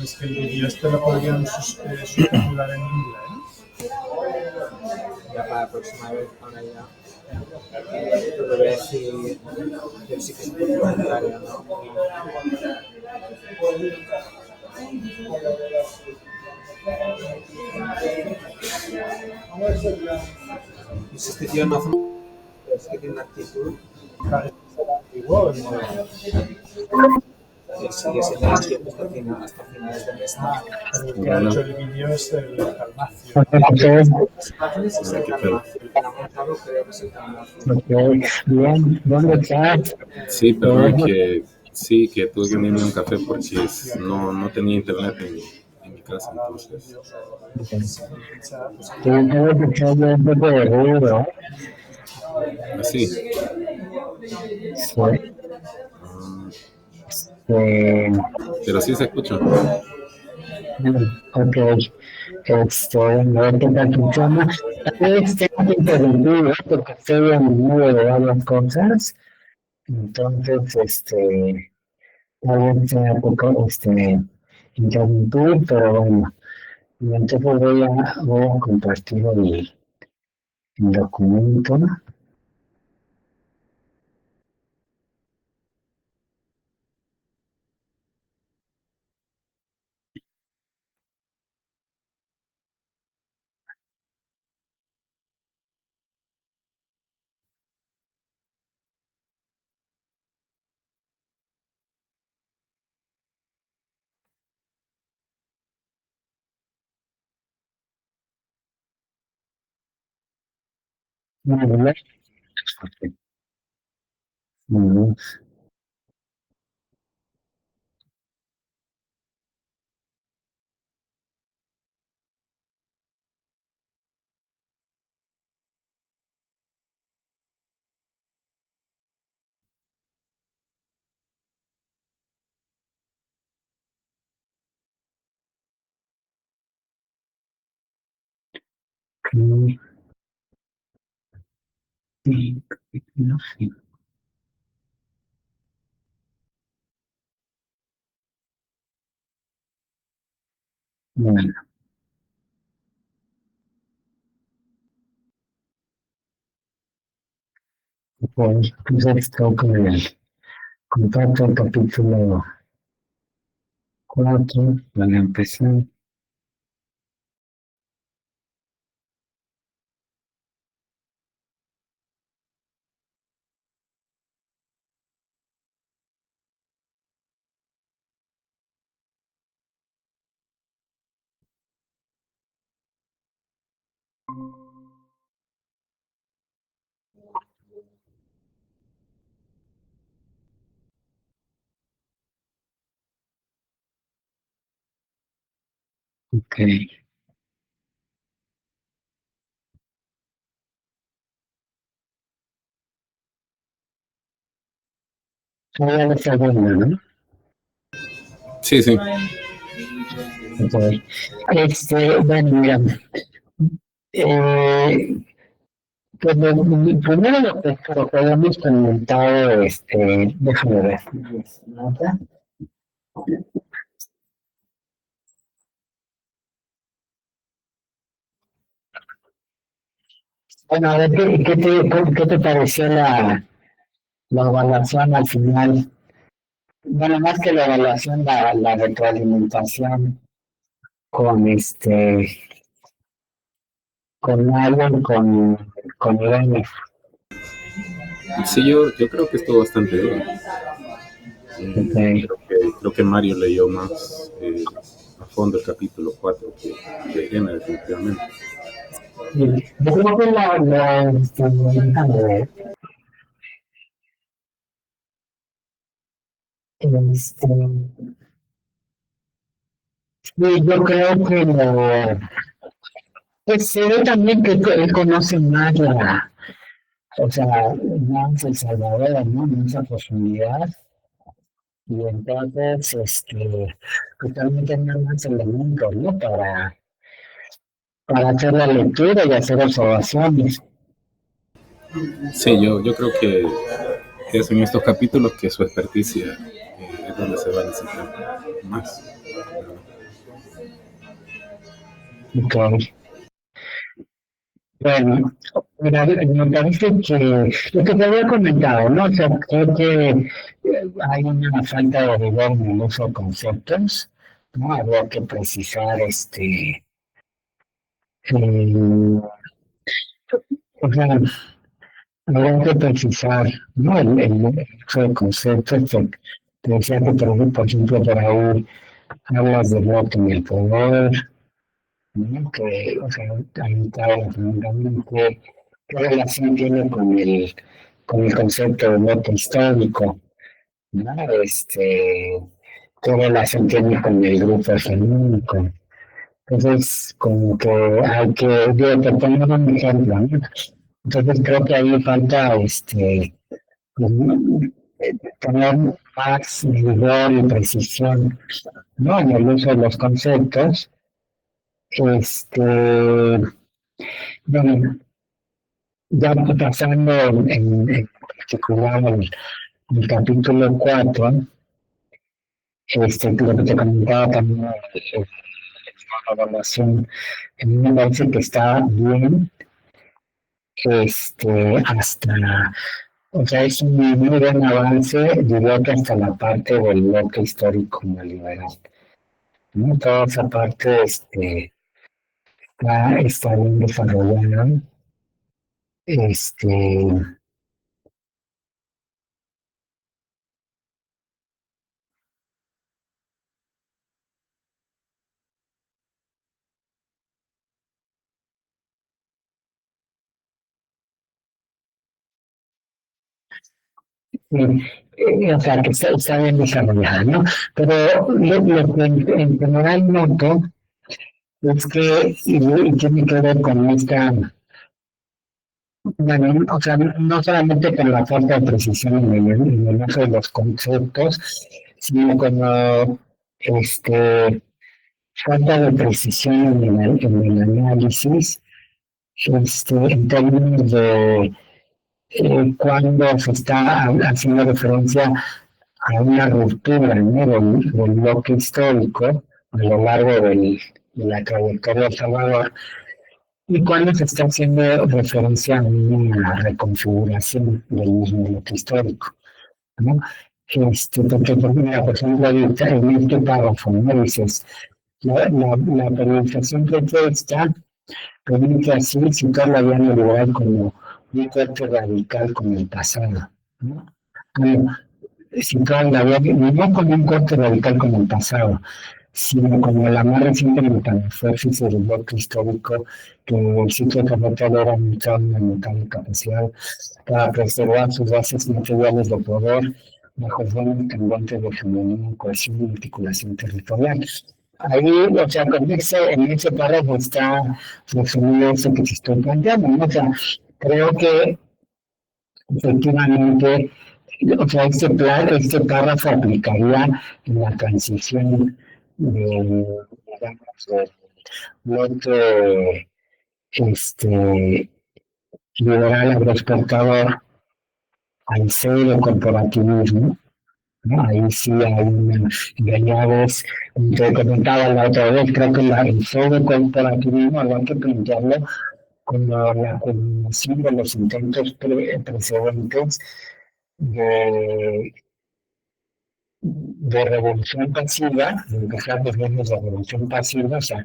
Es que el vídeo este lo podrían subtitular en inglés. Ya para la próxima vez, ahora ya. Pero voy a decir que sí que es voluntario, ¿no? Pues este tío no hace... Es que tiene una actitud... Igual, que sigue siendo el tío hasta finales de mes. el que ha hecho el vídeo es el Calmacio. Las imágenes es el Calmacio. El que ha montado creo que es el Calmacio. Bien, ¿dónde estás? Sí, perdón, que sí, que tuve que unirme a un café porque no tenía internet en mi casa, entonces. Tengo que echarle un poco de ruido. Así. Sí. Pero sí se escucha. Ok. No sé qué tal funciona. Tal vez tengo que interrumpir porque estoy en medio de varias cosas. Entonces, tal vez sea poco, interrumpir, pero bueno. Y entonces voy a compartir el documento. Muy bien. Muy bien. Sí, no sé. Bueno, pues esto con el contacto el capítulo 4 para empezar. Ok. Ahora lo está viendo, ¿no? Sí, sí. Ok. Bueno, mira, pues primero lo que habíamos comentado, déjame ver. ¿Nota? Bueno, a ver, ¿qué te pareció la evaluación al final? Bueno, más que la evaluación, la retroalimentación con con alguien, con Irene. Sí, yo creo que estuvo bastante bien. Okay. Creo que Mario leyó más a fondo el capítulo 4 que Irene, definitivamente. Yo creo que déjame ver. Sí, yo creo que pues se ve también que él conoce más o sea, más El Salvador, ¿no? Mucha profundidad. Y entonces, pues también tenía más elementos, ¿no? para hacer la lectura y hacer observaciones. Sí, yo creo que es en estos capítulos que su experticia es donde se va a necesitar más. Okay. Bueno, mira, me parece que lo que te había comentado, ¿no? O sea, creo que hay una falta de rigor en el uso de conceptos, ¿no? Habría que precisar, eh, o sea, habría que precisar, ¿no? El uso de conceptos, te decía que, por ejemplo, por ahí hablas de bloque en el poder, ¿no? Que, o sea, ahí cabe fundamentalmente qué relación tiene con el concepto de bloque histórico, ¿no? Qué relación tiene con el grupo hegemónico. Entonces, como que hay que, digo, te pongo un ejemplo, ¿no? Entonces creo que ahí falta, pues, tener más rigor y precisión, ¿no? En el uso de los conceptos. Bueno, ya pasando en particular el capítulo 4, lo que te comentaba también, la evaluación, a mí me parece que está bien, hasta, o sea, es un muy buen avance, diría que hasta la parte del bloque histórico neoliberal, ¿no? Toda esa parte, está bien desarrollada, este, o sea, que está bien desarrollada, ¿no? Pero lo que en general noto es que, y tiene que ver con esta, bueno, o sea, no solamente con la falta de precisión en el uso de los conceptos, sino como, falta de precisión en el análisis, en términos de cuando se está haciendo referencia a una ruptura, ¿no? del bloque histórico a lo largo de la trayectoria de Salvador y cuando se está haciendo referencia a una reconfiguración del mismo bloque histórico, ¿no? Porque, por ejemplo, ahorita en este párrafo, ¿no? Dices, la periodización propuesta permite así situar la vía neoliberal como un corte radical con el pasado, ¿no? Como situar la vía, no como un corte radical con el pasado, sino como la más reciente metamorfosis del bloque histórico que el ciclo carretero era una notable capacidad para preservar sus bases materiales de poder bajo formas cambiantes de hegemonía, cohesión y articulación territorial. Ahí, o sea, en ese párrafo está resumido eso que te estoy planteando, ¿no? O sea, creo que efectivamente, o sea, este párrafo aplicaría en la transición de, digamos, del bloque este, liberal agroexportador al pseudo corporativismo, ¿no? Ahí sí hay una, ya ves, te comentaba la otra vez, creo que el pseudo corporativismo hay que plantearlo como la culminación de los intentos precedentes de, de revolución pasiva, de empezar los gobiernos de revolución pasiva, o sea,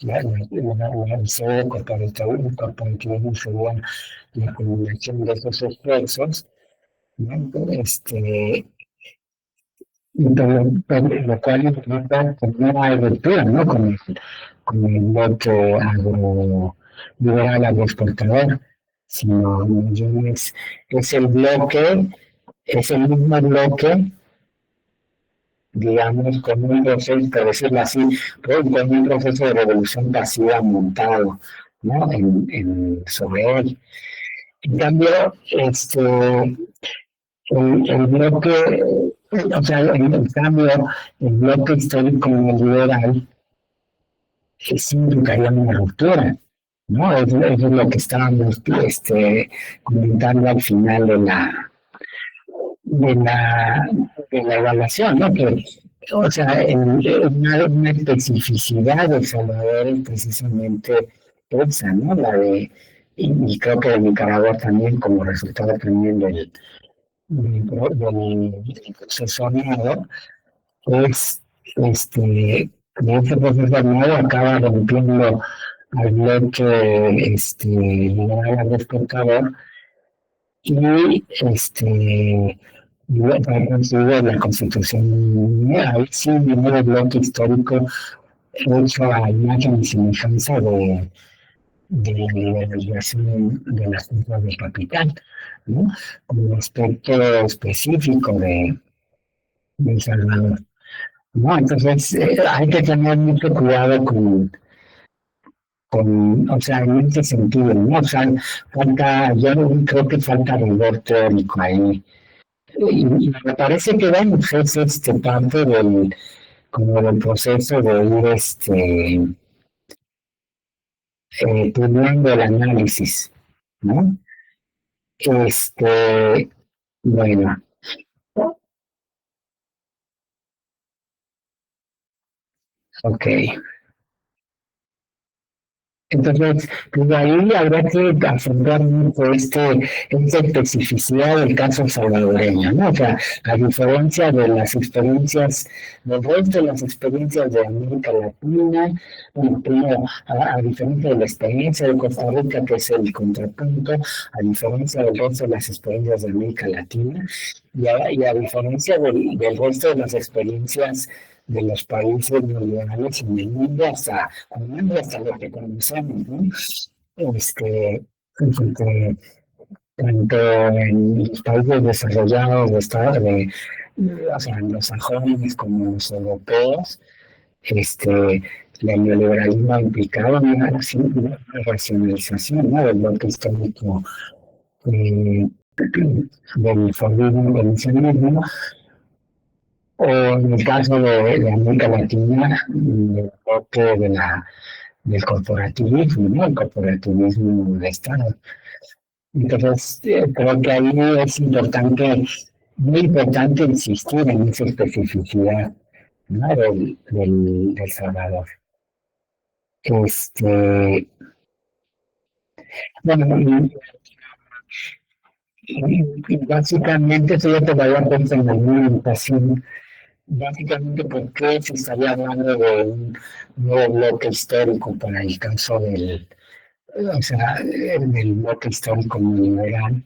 el pseudo corporativismo sería la culminación de esos esfuerzos, ¿no? Lo cual implica que no hay ruptura, ¿no? Con el voto liberal agroexportador, sino es el bloque, es el mismo bloque, digamos, con un proceso, por decirlo así, con un proceso de revolución pasiva montado, ¿no? Sobre él. En cambio, el bloque, o sea, en cambio, el bloque histórico liberal sí implicaría una ruptura, ¿no? Eso es lo que estábamos comentando al final de la, de la evaluación, ¿no? Que, o sea, una especificidad de Salvador es precisamente esa, ¿no? La de, y creo que de Nicaragua también, como resultado también del proceso armado, es que este proceso armado acaba rompiendo al bloque liberal exportador y para construir la constitución, ahí sí, un nuevo bloque histórico hecho a imagen y semejanza de la liberalización de las fuerzas de capital, ¿no? Con un aspecto específico de El Salvador, ¿no? Entonces, hay que tener mucho cuidado o sea, en este sentido, ¿no? O sea, yo creo que falta rigor teórico ahí. Y me parece que, bueno, pues es parte como del proceso de ir puliendo el análisis, ¿no? Bueno, ok. Entonces, pues ahí habrá que afrontar mucho esta especificidad del caso salvadoreño, ¿no? O sea, a diferencia de las experiencias, del resto de las experiencias de América Latina, bueno, primero, a diferencia de la experiencia de Costa Rica, que es el contrapunto, a diferencia del resto de las experiencias de América Latina, y a diferencia del resto de las experiencias de los países neoliberales en el mundo hasta lo que conocemos, ¿no? Porque tanto en los países desarrollados o sea, anglosajones como los europeos, el neoliberalismo ha implicado una racionalización, ¿no? Del bloque histórico del Fordismo, del inicialismo, o en el caso de América Latina, el bloque del corporativismo, ¿no? El corporativismo de Estado. Entonces, creo que ahí es muy importante insistir en esa especificidad, ¿no? del Salvador. Bueno, y básicamente eso ya te lo había puesto en alguna invitación. Básicamente, ¿por qué se estaría hablando de un nuevo bloque histórico para el caso o sea, del bloque histórico neoliberal?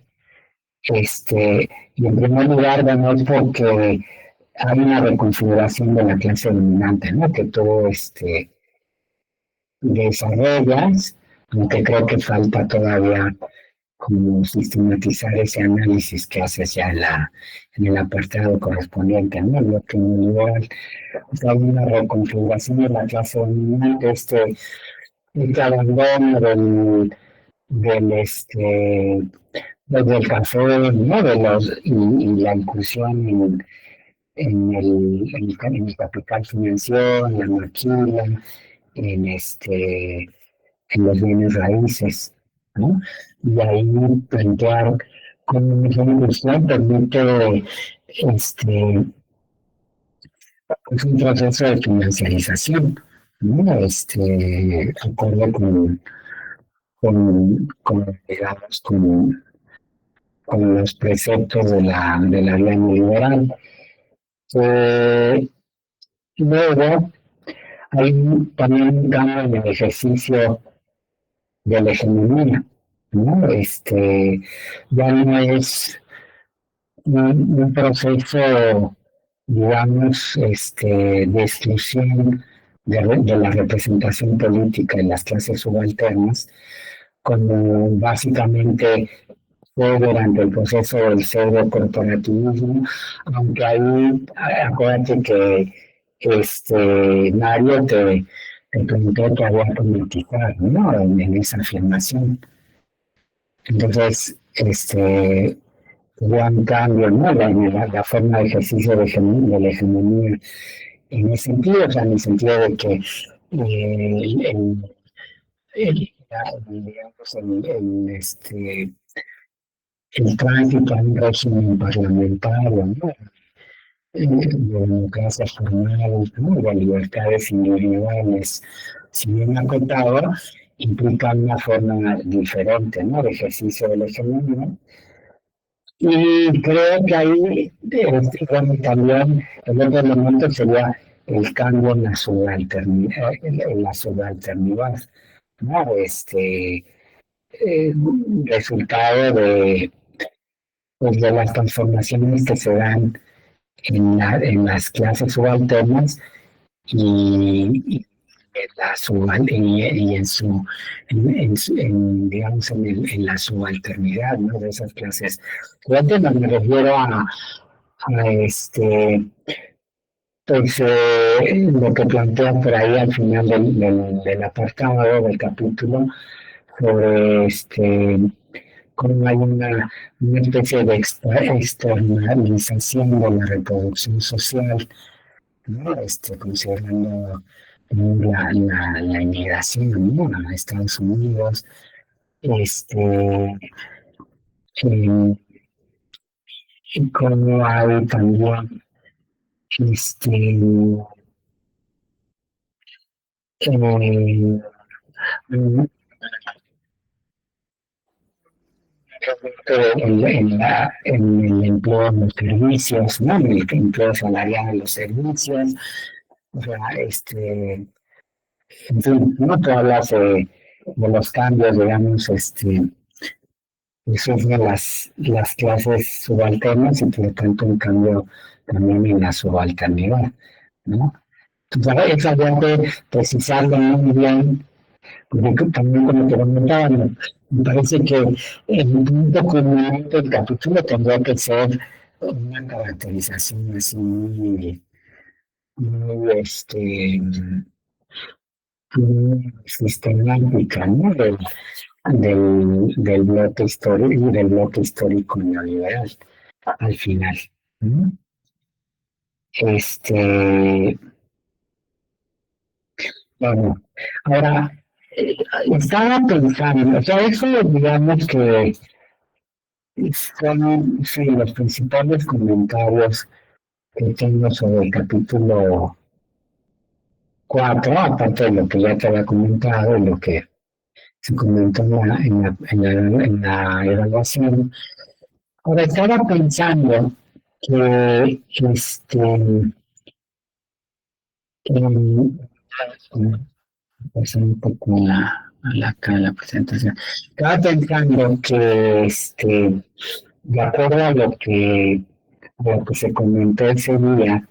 Y en primer lugar, bueno, es porque hay una reconfiguración de la clase dominante, ¿no? Que tú desarrollas, aunque creo que falta todavía como sistematizar ese análisis que haces ya en el apartado correspondiente, ¿no? Lo que neoliberal, o sea, hay una reconfiguración de la clase dominante, abandono del café, ¿no? Y la inclusión en el capital financiero, en la maquila, en los bienes raíces, ¿no? Y ahí plantear cómo esa inclusión permite es un proceso de financiarización, ¿no? Acorde digamos, con los preceptos de la vía neoliberal. Luego, hay también un cambio en el ejercicio de la hegemonía, ¿no? Ya no es un proceso, digamos, de exclusión de la representación política en las clases subalternas, como básicamente fue durante el proceso del pseudo corporativismo, aunque ahí, acuérdate que Mario te preguntó que había que matizar, ¿no? En esa afirmación. Entonces, hubo un cambio, ¿no? La forma de ejercicio de la hegemonía en ese sentido, o sea, en el sentido de que digamos, el tránsito a un régimen parlamentario, ¿no? De democracia formal, ¿no? De libertades individuales, si bien acotado, implica una forma diferente, ¿no? De ejercicio de la hegemonía. Y creo que ahí, bueno, también el otro elemento sería el cambio en la subalternidad, ¿no? Resultado pues, de las transformaciones que se dan en las clases subalternas y y digamos, en la subalternidad, ¿no? De esas clases. Subalternas me refiero a pues, lo que plantea por ahí al final del apartado del capítulo sobre cómo hay una especie de externalización de la reproducción social, ¿no? Considerando la inmigración, ¿no? A Estados Unidos, eh, y cómo hay también este, eh, en el empleo en los servicios, ¿no? En el empleo salarial en los servicios, o sea, en fin, no te hablas de los cambios, digamos, que sufren las clases subalternas y por lo tanto un cambio también en la subalternidad, ¿no? Entonces, eso habría que precisarlo muy bien, porque también como te comentaba, me parece que el punto culminante del capítulo tendría que ser una caracterización así muy, muy sistemática, ¿no? Del bloque histórico y del bloque histórico neoliberal al final, ¿no? Este, bueno, ahora estaba pensando, o sea, eso digamos que son sí, los principales comentarios que tengo sobre el capítulo 4 aparte de lo que ya te había comentado y lo que se comentó en la evaluación. Ahora estaba pensando que pasar un poco acá la presentación. Estaba pensando que de acuerdo a lo que se comentó ese día,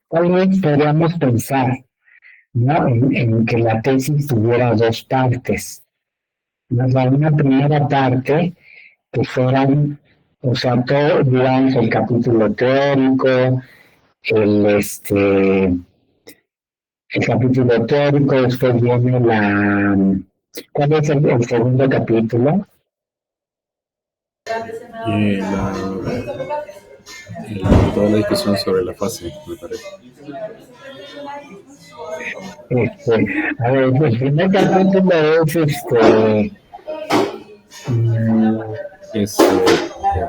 tal vez podríamos pensar, ¿no? En que la tesis tuviera dos partes, ¿no? Una primera parte que fueran, o sea, todo, digamos, el capítulo teórico, el, este, el capítulo teórico, después viene ¿cuál es el segundo capítulo? Toda la discusión sobre la fase, me parece. A ver, el primer capítulo Es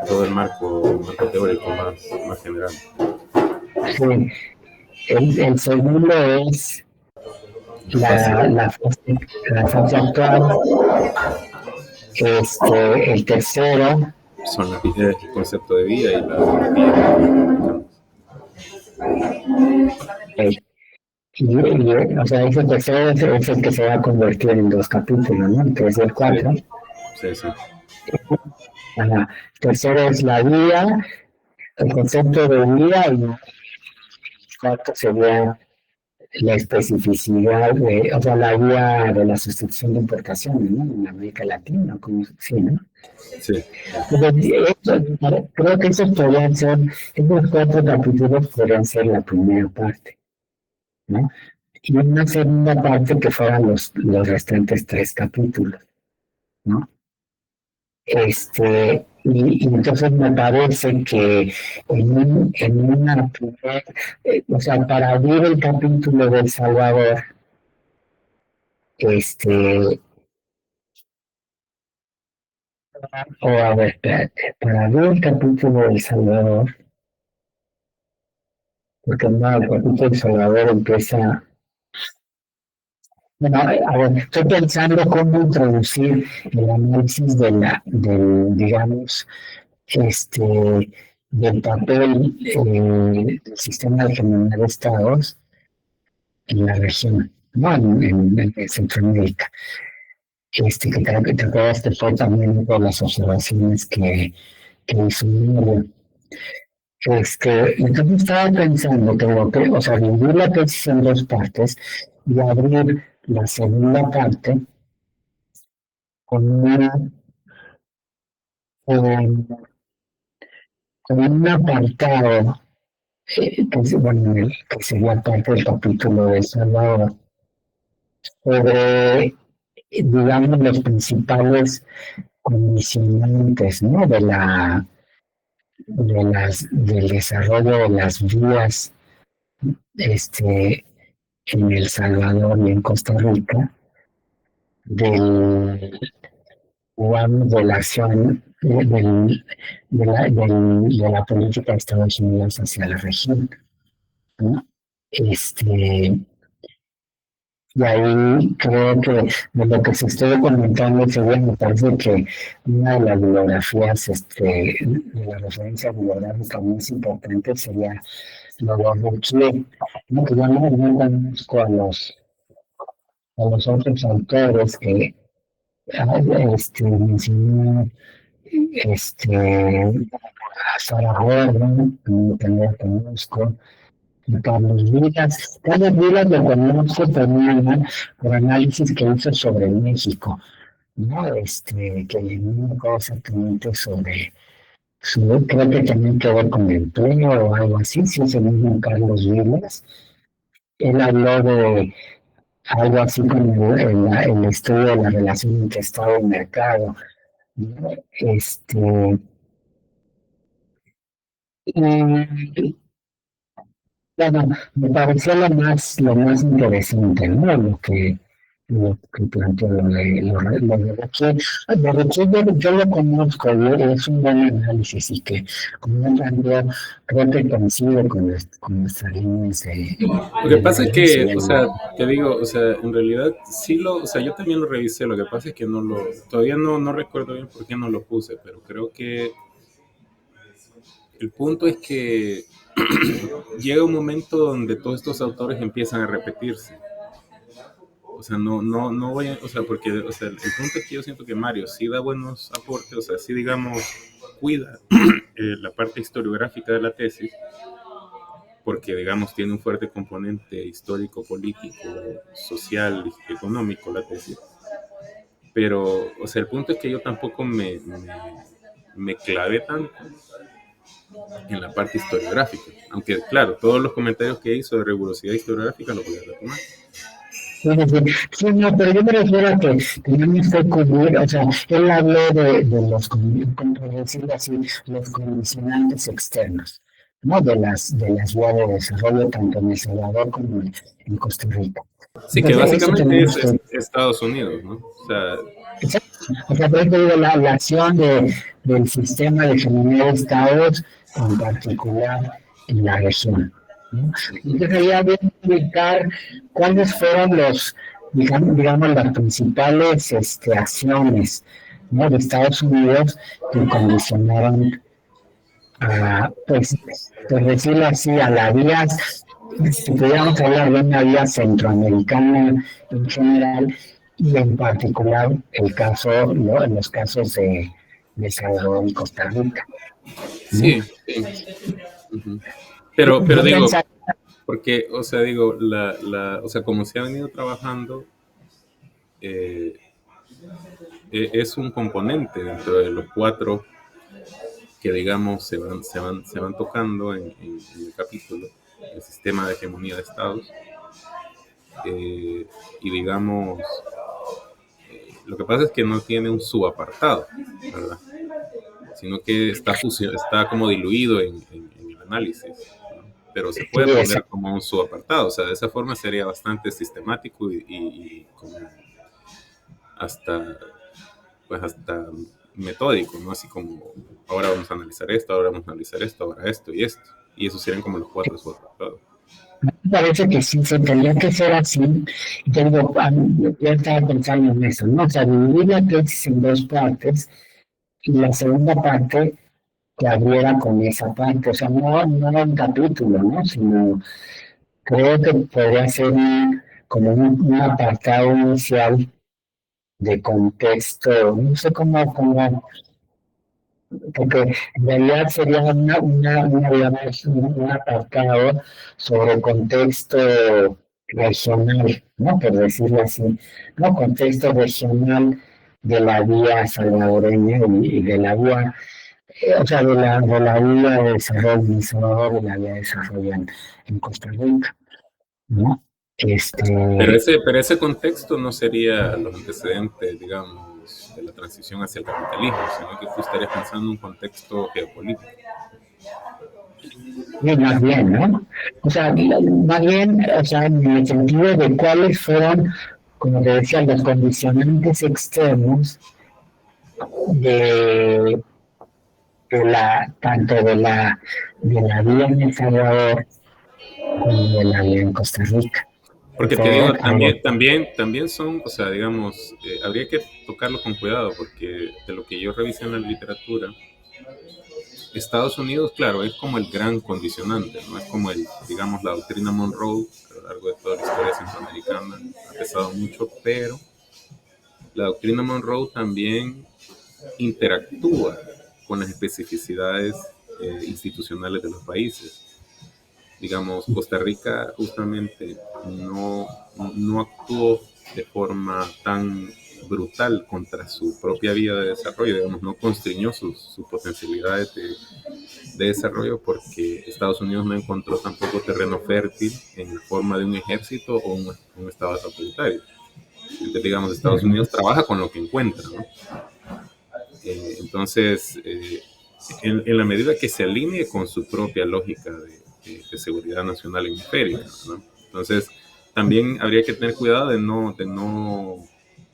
todo el marco teórico más general. sí, el segundo es la fase actual. El tercero son el concepto de vida y la vida. O sea, ese tercero es el que se va a convertir en dos capítulos, ¿no? El 3 y el 4. Sí, sí. El tercero es la vida, el concepto de vida, y el cuarto sería la especificidad, o sea, la vía de la sustitución de importaciones, ¿no? En América Latina, como sí, ¿no? Sí. Creo que esos 4 capítulos podrían ser la primera parte, ¿no? Y una segunda parte que fueran los restantes 3 capítulos, ¿no? Y entonces me parece que en una primer, o sea, para abrir el capítulo del Salvador, este, o a ver, espérate, para abrir el capítulo del Salvador, porque no, el capítulo del Salvador empieza. Bueno, a ver, estoy pensando cómo introducir el análisis digamos, este, del papel del sistema de generar estados en la región, no en Centroamérica. Que creo que te acuerdas que fue también por las observaciones que hizo Emilio. Entonces estaba pensando o sea, dividir la tesis en dos partes y abrir la segunda parte con eh, con un apartado bueno, que sería parte del capítulo de Salvador, sobre, digamos, los principales condicionantes, ¿no? Del desarrollo de las vías este, en El Salvador y en Costa Rica, del, digamos, de la acción de la política de Estados Unidos hacia la región, ¿no? Este, Y ahí creo que de lo que se estuvo comentando ese día, me parece que una de las bibliografías, de la referencia bibliográfica más importante sería lo de Routledge, ¿no? Que yo no conozco a los otros autores que mencionó a Sarah Gordon, que no la conozco, Carlos Vilas. Carlos Vilas lo conozco también por análisis que hizo sobre México, ¿no? Que no cosa exactamente creo que tenía que ver con el empleo o algo así, si es el mismo Carlos Vilas. Él habló de algo así como el estudio de la relación entre Estado y mercado, ¿no? Y bueno, me pareció lo más interesante, ¿no? Lo que planteó lo de Rousseau. De Rousseau yo lo conozco, es un buen análisis y que, como ya planteó, creo que coincide con nuestras líneas Lo que pasa es que, de o sea, te digo, o sea, en realidad sí o sea, yo también lo revisé, lo que pasa es que todavía no recuerdo bien por qué no lo puse, pero creo que el punto es que llega un momento donde todos estos autores empiezan a repetirse. O sea, no voy a, o sea, porque, o sea, el punto es que yo siento que Mario sí da buenos aportes, o sea, sí, digamos, cuida la parte historiográfica de la tesis, porque, digamos, tiene un fuerte componente histórico, político, social, económico la tesis. Pero, o sea, el punto es que yo tampoco me clavé tanto en la parte historiográfica. Aunque, claro, todos los comentarios que hizo de rigurosidad historiográfica lo voy a retomar. Sí, no, pero yo me refiero a que no me estoy cubriendo, o sea, él habló de los, por decirlo así, los condicionantes externos, ¿no? De las vías de desarrollo tanto en El Salvador como en Costa Rica. Sí, que Entonces, eso básicamente tenemos es que, Estados Unidos, ¿no? O sea, o sea, por ejemplo, la acción del sistema de generar estados, en particular en la región, ¿no? Entonces, quería verificar cuáles fueron digamos, las principales acciones, ¿no? de Estados Unidos que condicionaron pues, por decirlo así, a la vía, si pudiéramos hablar de una vía centroamericana en general, y en particular los casos de Salvador y Costa Rica, ¿no? sí, sí. Uh-huh. Pero Yo digo, pensaba, porque, o sea, digo, o sea, como se ha venido trabajando, eh, es un componente dentro de los cuatro que, digamos, se van tocando en el capítulo, el sistema de hegemonía de estados, y, digamos, lo que pasa es que no tiene un subapartado, ¿verdad? Sino que está como diluido en el análisis, ¿no? Pero se puede poner como un subapartado, o sea, de esa forma sería bastante sistemático y como hasta metódico, ¿no? Así como, ahora vamos a analizar esto, ahora vamos a analizar esto, ahora esto y esto, y esos serían como los 4 subapartados. Me parece que sí, se tendría que ser así. Y te digo, yo estaba pensando en eso, ¿no? O sea, dividir la tesis en 2 partes y la segunda parte que abriera con esa parte, o sea, no un capítulo, ¿no? Sino creo que podría ser como un apartado inicial de contexto, no sé cómo, porque en realidad sería digamos, un apartado sobre contexto regional, ¿no? Por decirlo así, ¿no? Contexto regional de la vía salvadoreña y de la vía, o sea, de la vía de desarrollo en El Salvador y la vía de desarrollo en Costa Rica, ¿no? Pero ese contexto no sería los antecedentes, digamos, de la transición hacia el capitalismo, sino que tú estarías pensando en un contexto geopolítico. Y más bien, ¿no? O sea, más bien, o sea, en el sentido de cuáles fueron, como te decía, los condicionantes externos de, tanto de la vía en El Salvador como de la vía en Costa Rica. Porque te digo, también son, o sea, digamos, habría que tocarlo con cuidado, porque de lo que yo revisé en la literatura, Estados Unidos, claro, es como el gran condicionante, ¿no? Es como digamos, la doctrina Monroe, a lo largo de toda la historia centroamericana, ha pesado mucho, pero la doctrina Monroe también interactúa con las especificidades institucionales de los países. Digamos, Costa Rica justamente no actuó de forma tan brutal contra su propia vía de desarrollo, digamos, no constriñó sus potencialidades de desarrollo porque Estados Unidos no encontró tampoco terreno fértil en forma de un ejército o un estado autoritario. Entonces, digamos, Estados Unidos trabaja con lo que encuentra, ¿no? Entonces, en la medida que se alinee con su propia lógica de seguridad nacional e imperio, ¿no? Entonces, también habría que tener cuidado de no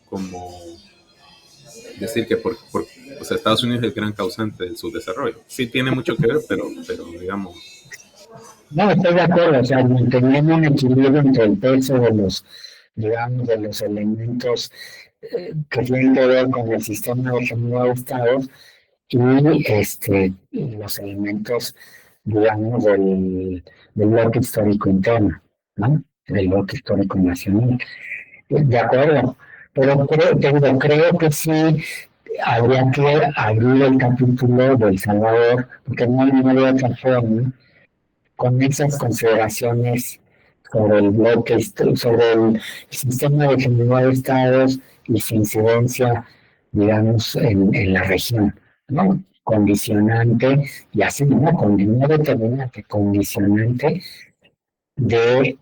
como decir que o sea, Estados Unidos es el gran causante del subdesarrollo. Sí tiene mucho que ver, pero digamos... No, estoy de acuerdo, o sea, manteniendo un equilibrio entre el peso de los, digamos, de los elementos que tienen que ver con el sistema de gestión de estados y los elementos, digamos, del bloque histórico interno, ¿no? Del bloque histórico nacional. De acuerdo, pero creo que sí habría que abrir el capítulo de El Salvador, porque no hay otra forma, con esas consideraciones sobre el bloque, sobre el sistema de gestión de estados y su incidencia, digamos, en la región, ¿no? Condicionante, y así, ¿no? No determinante, condicionante de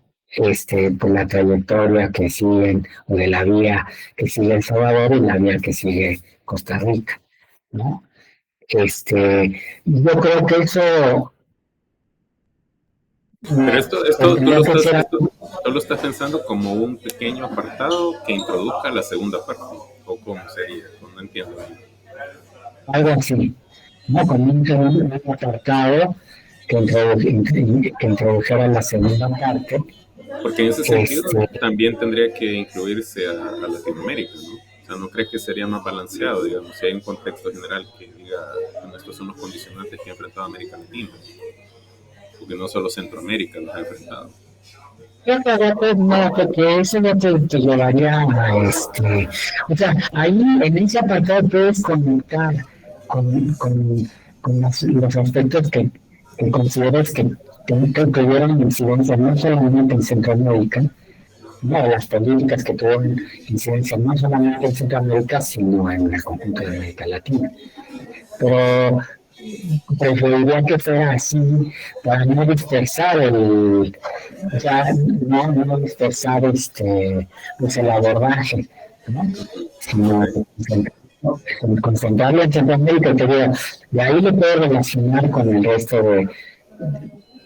por la trayectoria que siguen, o de la vía que sigue El Salvador y la vía que sigue Costa Rica, ¿no? Yo creo que eso Pero esto tendría que ser tú lo estás pensando como un pequeño apartado que introduzca la segunda parte, o cómo sería, no entiendo. algo así, ¿no? Como un apartado que introdujera la segunda parte. Porque en ese sentido también tendría que incluirse a Latinoamérica, ¿no? O sea, ¿no crees que sería más balanceado, digamos, si hay un contexto general que diga, bueno, estos son los condicionantes que ha enfrentado América Latina? Porque no solo Centroamérica los ha enfrentado. Yo creo que no, porque eso no te llevaría a o sea, ahí en ese apartado puedes conectar con los aspectos que consideres que tuvieron incidencia no solamente en Centroamérica, no, las políticas que tuvieron incidencia no solamente en Centroamérica, sino en el conjunto de América Latina. Pero preferiría que fuera así para no dispersar no dispersar pues el abordaje, ¿no? Sino concentrarlo en Centroamérica, te digo, y ahí lo puedo relacionar con el resto de,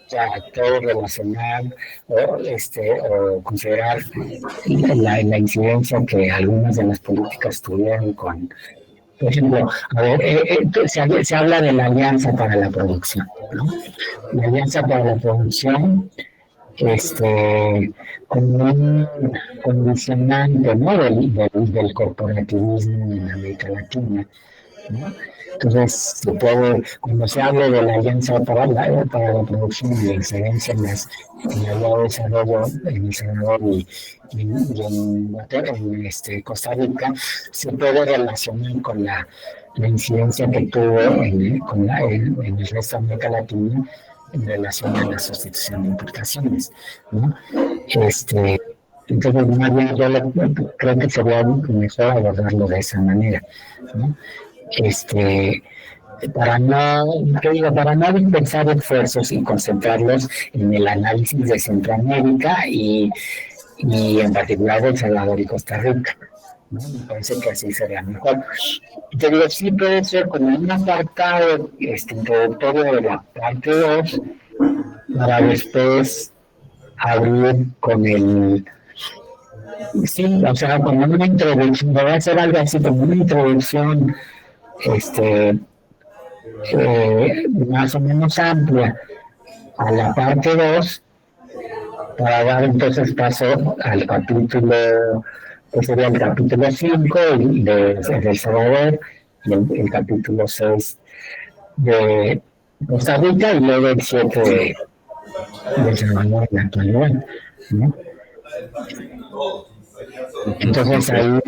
ya, todo relacionar o considerar la incidencia que algunas de las políticas tuvieron con, por ejemplo, a ver, se habla de la Alianza para la Producción, ¿no? La Alianza para la Producción, como un condicionante, ¿no? Del corporativismo en América Latina, ¿no? Entonces, cuando se habla de la Alianza para la Producción y la incidencia en el desarrollo en El Salvador y en Costa Rica, se puede relacionar con la incidencia que tuvo en el resto de América Latina en relación a la sustitución de importaciones, ¿no? Entonces, más bien, creo que sería mejor abordarlo de esa manera, ¿no? este, para no dispersar esfuerzos y concentrarlos en el análisis de Centroamérica y en particular de El Salvador y Costa Rica, ¿no? Me parece que así sería mejor. Te digo, sí puede ser como un apartado introductorio de la parte 2 para después abrir con el... Sí, o sea, como una introducción, voy a hacer algo así como una introducción este, más o menos amplia a la parte 2 para dar entonces paso al capítulo, que sería el capítulo 5 de El Salvador y el capítulo 6 de Costa Rica y luego el 7 de El Salvador en la actualidad, ¿no? Entonces ahí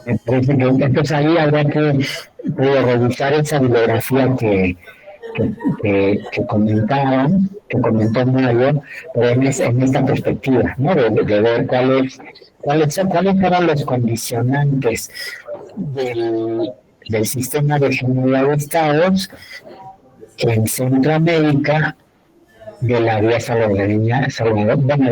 me parece que entonces ahí habrá que revisar esa bibliografía que comentó Mario, pero en esta perspectiva, ¿no? De ver cuáles eran los condicionantes del sistema de general de estados en Centroamérica de la vía salvadoreña, bueno,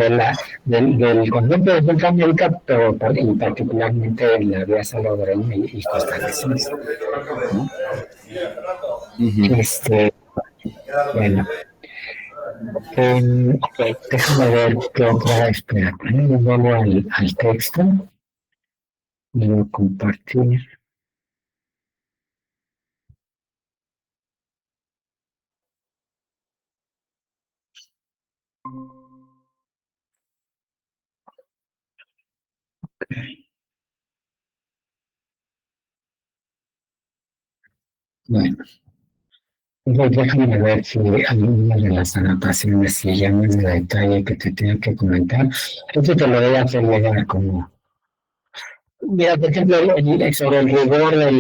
del conjunto de Centroamérica, pero y particularmente de la vía salvadoreña y costarricense, ¿no? Bueno, ok, déjame ver qué otra, espera, vuelvo al texto y lo compartir. Bueno, entonces déjame ver si alguna de las anotaciones, si ya no es de detalle que te tengo que comentar. Esto te lo voy a hacer llegar como... Mira, por ejemplo, sobre el rigor de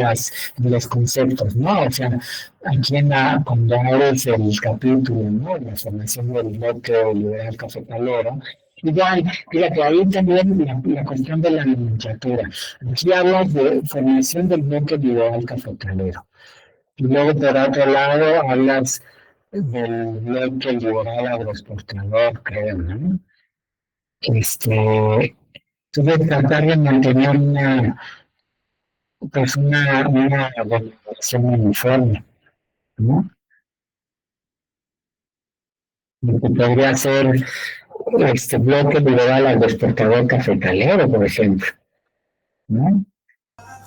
los conceptos, ¿no? O sea, aquí cuando abres el capítulo, ¿no? La formación del bloque liberal cafetalero, igual, fíjate, ahí también la cuestión de la nomenclatura. Aquí hablas de formación del bloque liberal cafetalero. Y luego, por otro lado, hablas del bloque liberal agroexportador, creo, ¿no? Entonces, tratar de mantener una denominación uniforme, ¿no? Lo que podría ser este bloque liberal agroexportador cafetalero, por ejemplo, ¿no?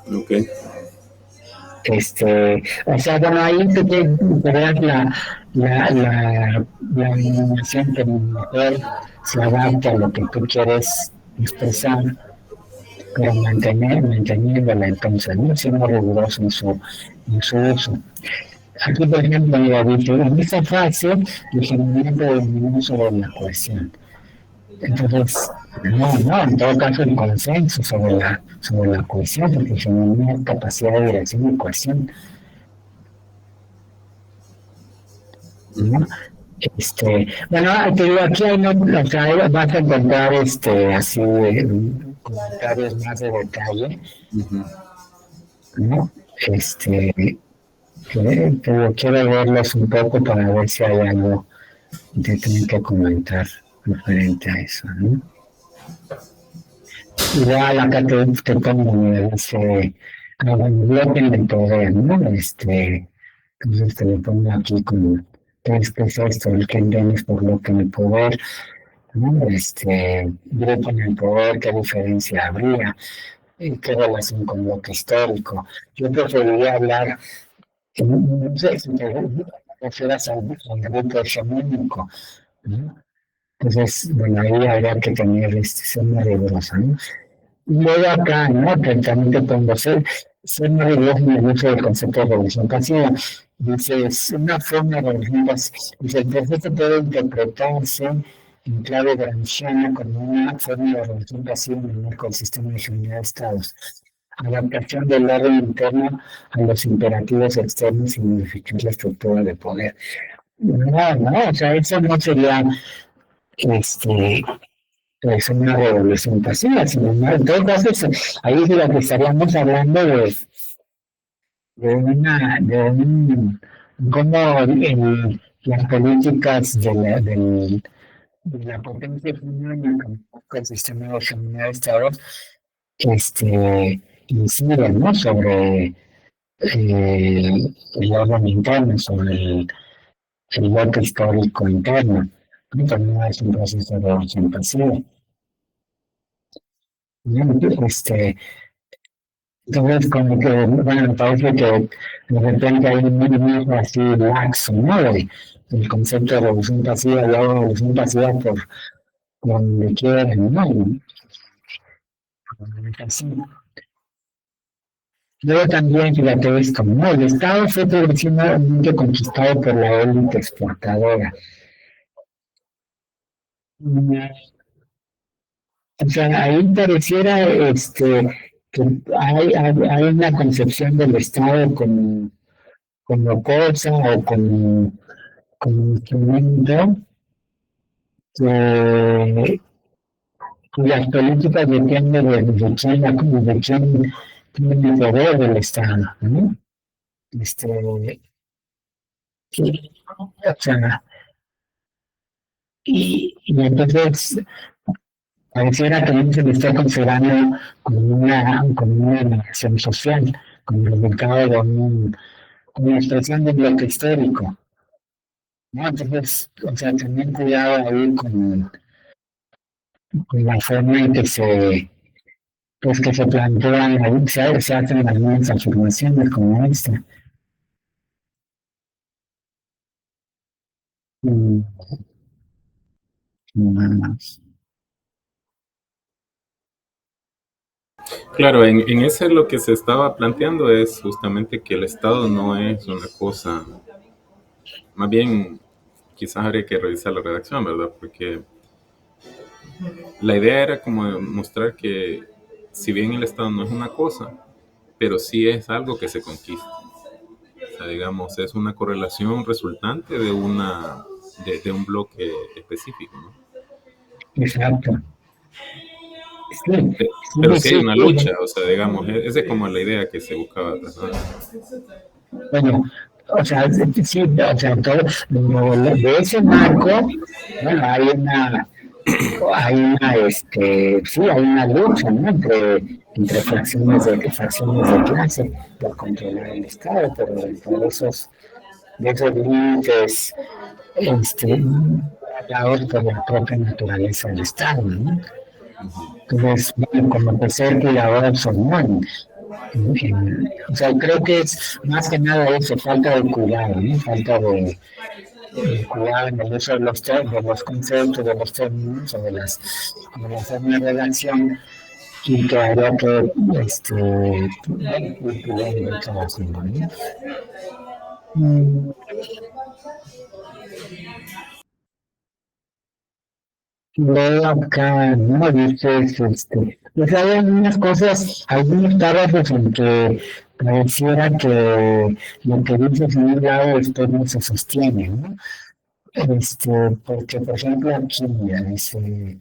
Ok. O sea, bueno, ahí tú verás la denominación que mejor se adapta a lo que tú quieres expresar, pero manteniéndola entonces, ¿no? Siendo riguroso en su uso. Aquí, por ejemplo, mira, dice, en esta fase, el generamiento dominó sobre la cohesión. Entonces, no, en todo caso el consenso sobre la cohesión, porque genera capacidad de dirección y cohesión, ¿no? Bueno, te digo, aquí hay, no, o sea, vas a encontrar así comentarios más de detalle, ¿no? Pero quiero verlos un poco para ver si hay algo que tengo que comentar referente a eso, ¿no? igual acá te pongo ese, como el bloque del poder, ¿no? Entonces te lo pongo aquí como, ¿qué es esto? El que entiendes por bloque en el poder, ¿no? Grupo en el poder, ¿qué diferencia habría? ¿Y qué relación con bloque histórico? Yo preferiría hablar, no sé si te refieres al grupo hegemónico, ¿no? Entonces, bueno, ahí habría que tener ser muy riguroso, ¿no? Luego acá, ¿no? Que también te pongo ser muy riguroso en el uso del concepto de revolución pasiva. Dice, es una forma de revolución pasiva. Dice, el proceso puede interpretarse en clave gramsciana como una forma de revolución pasiva en el marco del sistema de geometría de estados. Adaptación del orden interno a los imperativos externos y modificar la estructura de poder. No, no, o sea, eso no sería este, es una revolución pasiva, sino en todo caso, ahí es de lo que estaríamos hablando cómo las políticas de la potencia femenina con el sistema de feminidad de Estados inciden, ¿no? Sobre el orden interno, sobre el bloque histórico interno. También es un proceso de revolución pasiva. ¿No? Entonces, como que, bueno, me parece que de repente hay un movimiento así laxo, ¿no? El concepto de revolución pasiva, y hago revolución pasiva por donde quieran, ¿no? Así. Luego también, fíjate esto, ¿no? El Estado fue progresivamente conquistado por la élite exportadora. O sea, ahí pareciera que hay una concepción del Estado como cosa o como instrumento que cuyas políticas dependen de quién, de quién tiene el poder del Estado, ¿no? Este, o sea, y entonces pareciera que no se le está considerando como una nación social, como el mercado de como una expresión de bloque histórico, ¿no? Entonces, o sea, también cuidado ahí con la forma en que se plantean, ahí, se hacen algunas afirmaciones como esta. Mm, mm, Claro, en ese lo que se estaba planteando es justamente que el Estado no es una cosa, más bien quizás habría que revisar la redacción, ¿verdad? Porque la idea era como mostrar que si bien el Estado no es una cosa, pero sí es algo que se conquista. O sea, digamos, es una correlación resultante de un bloque específico, ¿no? exacto. Sí, Pero sí, sí hay sí, una lucha, sí. o sea, digamos, esa es como la idea que se buscaba trasladar. Bueno, o sea, sí, o sea, todo, de ese marco, bueno, sí, hay una lucha, ¿no? Entre facciones de clase por controlar el Estado, pero dentro de esos límites, dados por la propia naturaleza del Estado, ¿no? Entonces, bueno, como tercer cuidador son, ¿no? O sea, creo que es más que nada eso, falta de cuidado, ¿no? Falta de cuidado en el uso de los conceptos, de los términos o de la forma de redacción y que habría que ir puliendo y trabajando, ¿no? Mm, Luego acá, ¿no? Dices, pues hay algunas cosas, algunos párrafos en que pareciera que lo que dices en un lado después no se sostiene, ¿no? Porque, por ejemplo, aquí mira, dice,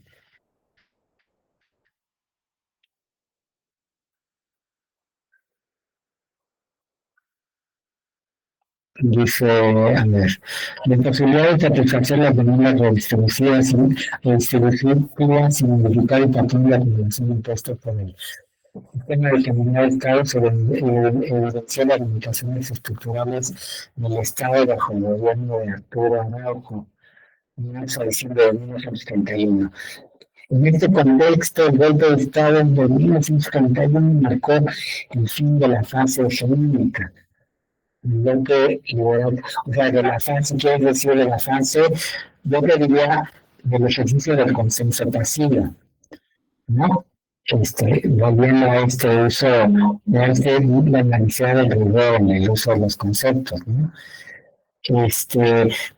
dice, a ver, la imposibilidad de satisfacer las demandas redistributivas sin modificar el patrón de acumulación impuesto por el sistema de determinado Estado se evidenció las limitaciones estructurales del Estado bajo el gobierno de Arturo Araujo en marzo de diciembre de 1931. En este contexto, el golpe de Estado de 1931 marcó el fin de la fase hegemónica. El golpe liberal, o sea, de la fase, quiere decir de la fase, yo le diría del ejercicio del consenso pasivo, ¿no? Volviendo a este uso, la necesidad del rigor en el uso de los conceptos, ¿no?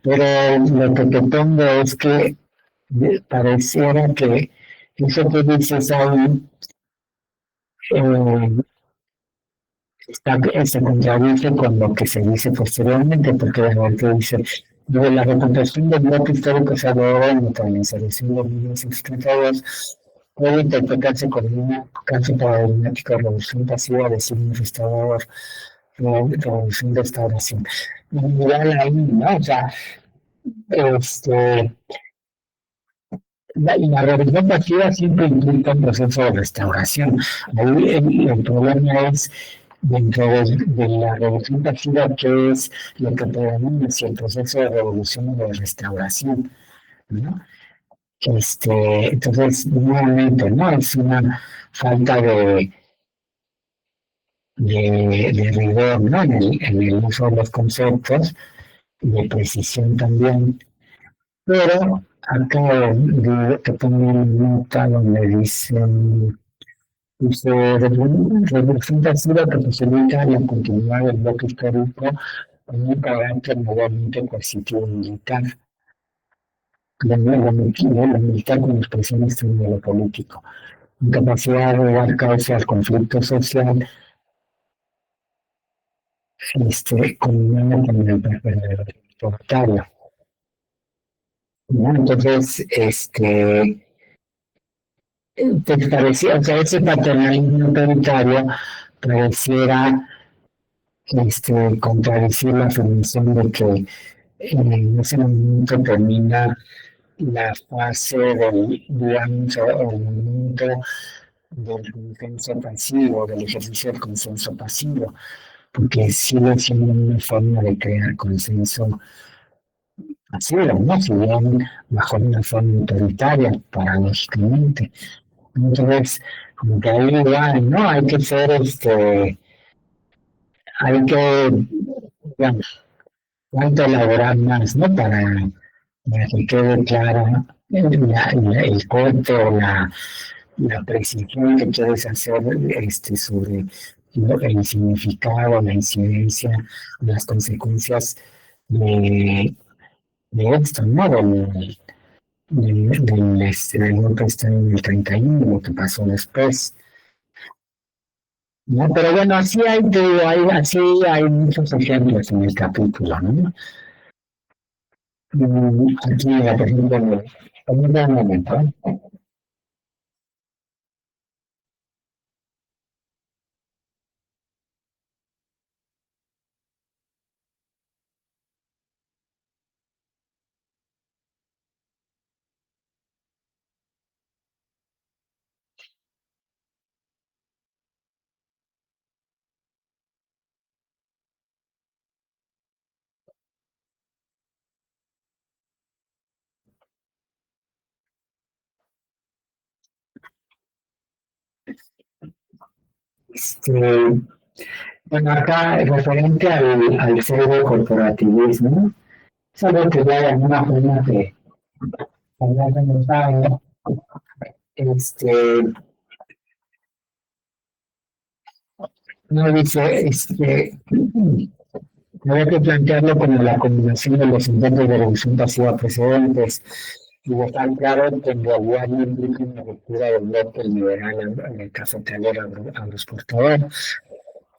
Pero lo que te pongo es que pareciera que eso que dices aún se contradice con lo que se dice posteriormente, porque la dice, la reconstrucción del bloque histórico salvadoreño con la insurrección de 1932 puede interpretarse como un caso paradigmático de revolución pasiva de signo restaurador, revolución de restauración. Igual ahí, ¿no? O sea, la revolución pasiva siempre implica un proceso de restauración. Ahí el problema es dentro de la revolución pasiva, que es lo que predomina, si el proceso de revolución o de restauración, ¿no? Entonces, nuevamente, ¿no? Es una falta de rigor, ¿no? En el uso de los conceptos y de precisión también. Pero acá te pongo una nota donde dice revolución pasiva que posibilita la continuidad del bloque histórico con un carácter nuevamente coercitivo militar. Lo militar como expresión extrema de lo político. Incapacidad de dar causa al conflicto social, combinado con el proletario. Entonces, te parecía, o sea, ese paternalismo autoritario pareciera contradecir la afirmación de que en ese momento termina la fase del, digamos, el momento del consenso pasivo, del ejercicio del consenso pasivo, porque sigue siendo una forma de crear consenso pasivo, ¿no? Si bien bajo una forma autoritaria, paradójicamente. Entonces, como que ahí igual, ¿no? Hay que ser, hay que, digamos, cuánto elaborar más, ¿no? Para que quede clara el corte o la precisión que quieres hacer sobre el significado, la incidencia, las consecuencias de, de esto, ¿no? Del golpe en el 31, lo que pasó después. ¿No? Pero bueno, así así hay muchos ejemplos en el capítulo, ¿no? Aquí, por ejemplo, un momento, ¿eh? Este, bueno, acá referente al pseudo corporativismo, es algo que ya de alguna forma que había comentado, este, no dice, había que plantearlo como la combinación de los intentos de reducción pasiva precedentes y dejar claro que en realidad no implica una ruptura del bloque liberal en el cafetalero agroexportador,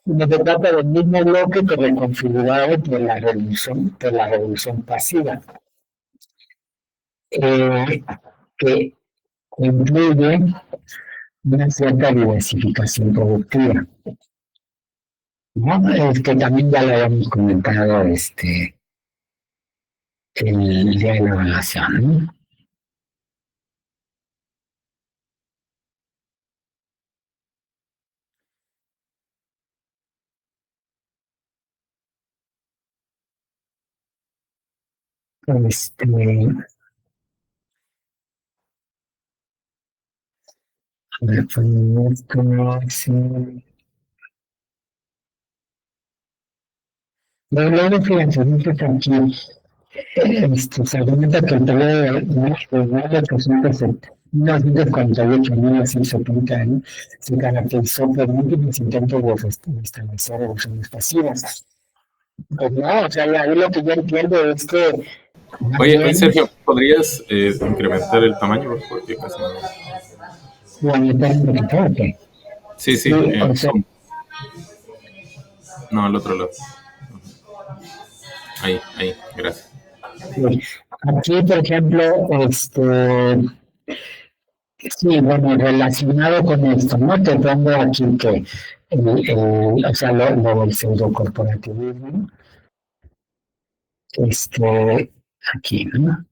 sino que trata del mismo bloque que reconfigurado por la revolución pasiva, que incluye una cierta diversificación productiva. ¿no? También ya lo habíamos comentado, el día de la evaluación, ¿no? Este, a ver, pues, esto, sí. Luego, fíjense, dice que aquí, se argumenta que el periodo de 1948 a 1970 se caracterizó por múltiples intentos de establecer elecciones pasivas. Pues no, o sea, ahí lo que yo entiendo es que más Oye, bien Sergio, ¿podrías incrementar el tamaño, por favor? Porque casi no. la mitad un poquito, ok. Sí, Sí, sí, o sea, zoom. No, al otro lado. Ahí, gracias. sí. Aquí, por ejemplo, sí, bueno, relacionado con esto, ¿no? Te pongo aquí que, o sea, lo del pseudocorporativismo, aquí, ¿no?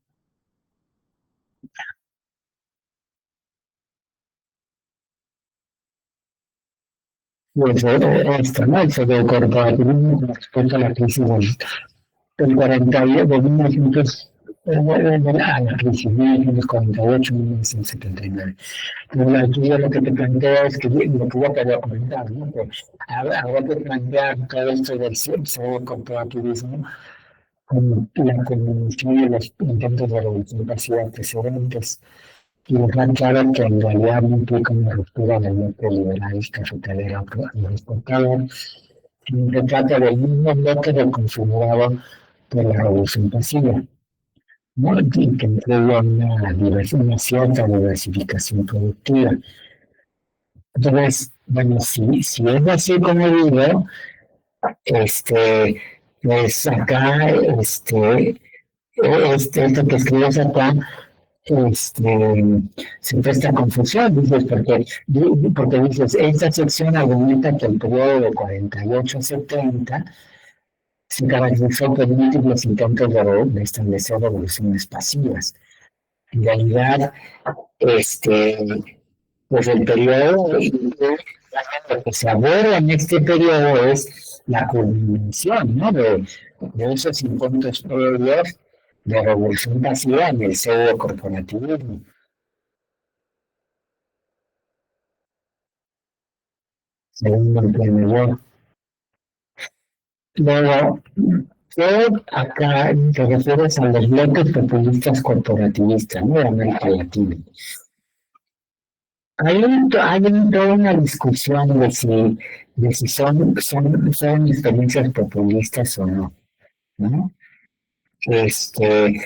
Pues esto, ¿no? El pseudocorporativismo con respecto a la crisis del 48, de 1900, a la crisis de 1948, 1979. Bueno, aquí yo lo que te planteo es que lo que yo te había comentado, ¿no? Que habrá que plantear todo esto del corporativismo con la combinación de los intentos de revolución pasiva precedentes y dejar claro que en realidad no implica una ruptura del bloque liberal cafetalero y exportador, sino que trata del mismo bloque reconfigurado por la revolución pasiva, ¿no? Y que incluye una cierta diversificación productiva. Entonces, bueno, si es así como digo, este, pues acá, esto que escribes acá, se presta confusión, dices, porque dices, esta sección argumenta que el periodo de 48 a 70 se caracterizó por múltiples intentos de establecer revoluciones pasivas. En realidad, este, pues el periodo, lo que se aborda en este periodo es la culminación, ¿no? De esos intentos previos de revolución pasiva en el pseudo corporativismo. Según lo entiendo yo. Luego, acá te refieres a los bloques populistas corporativistas, ¿no? De América Latina. Hay toda una discusión de si son experiencias populistas o no, ¿no?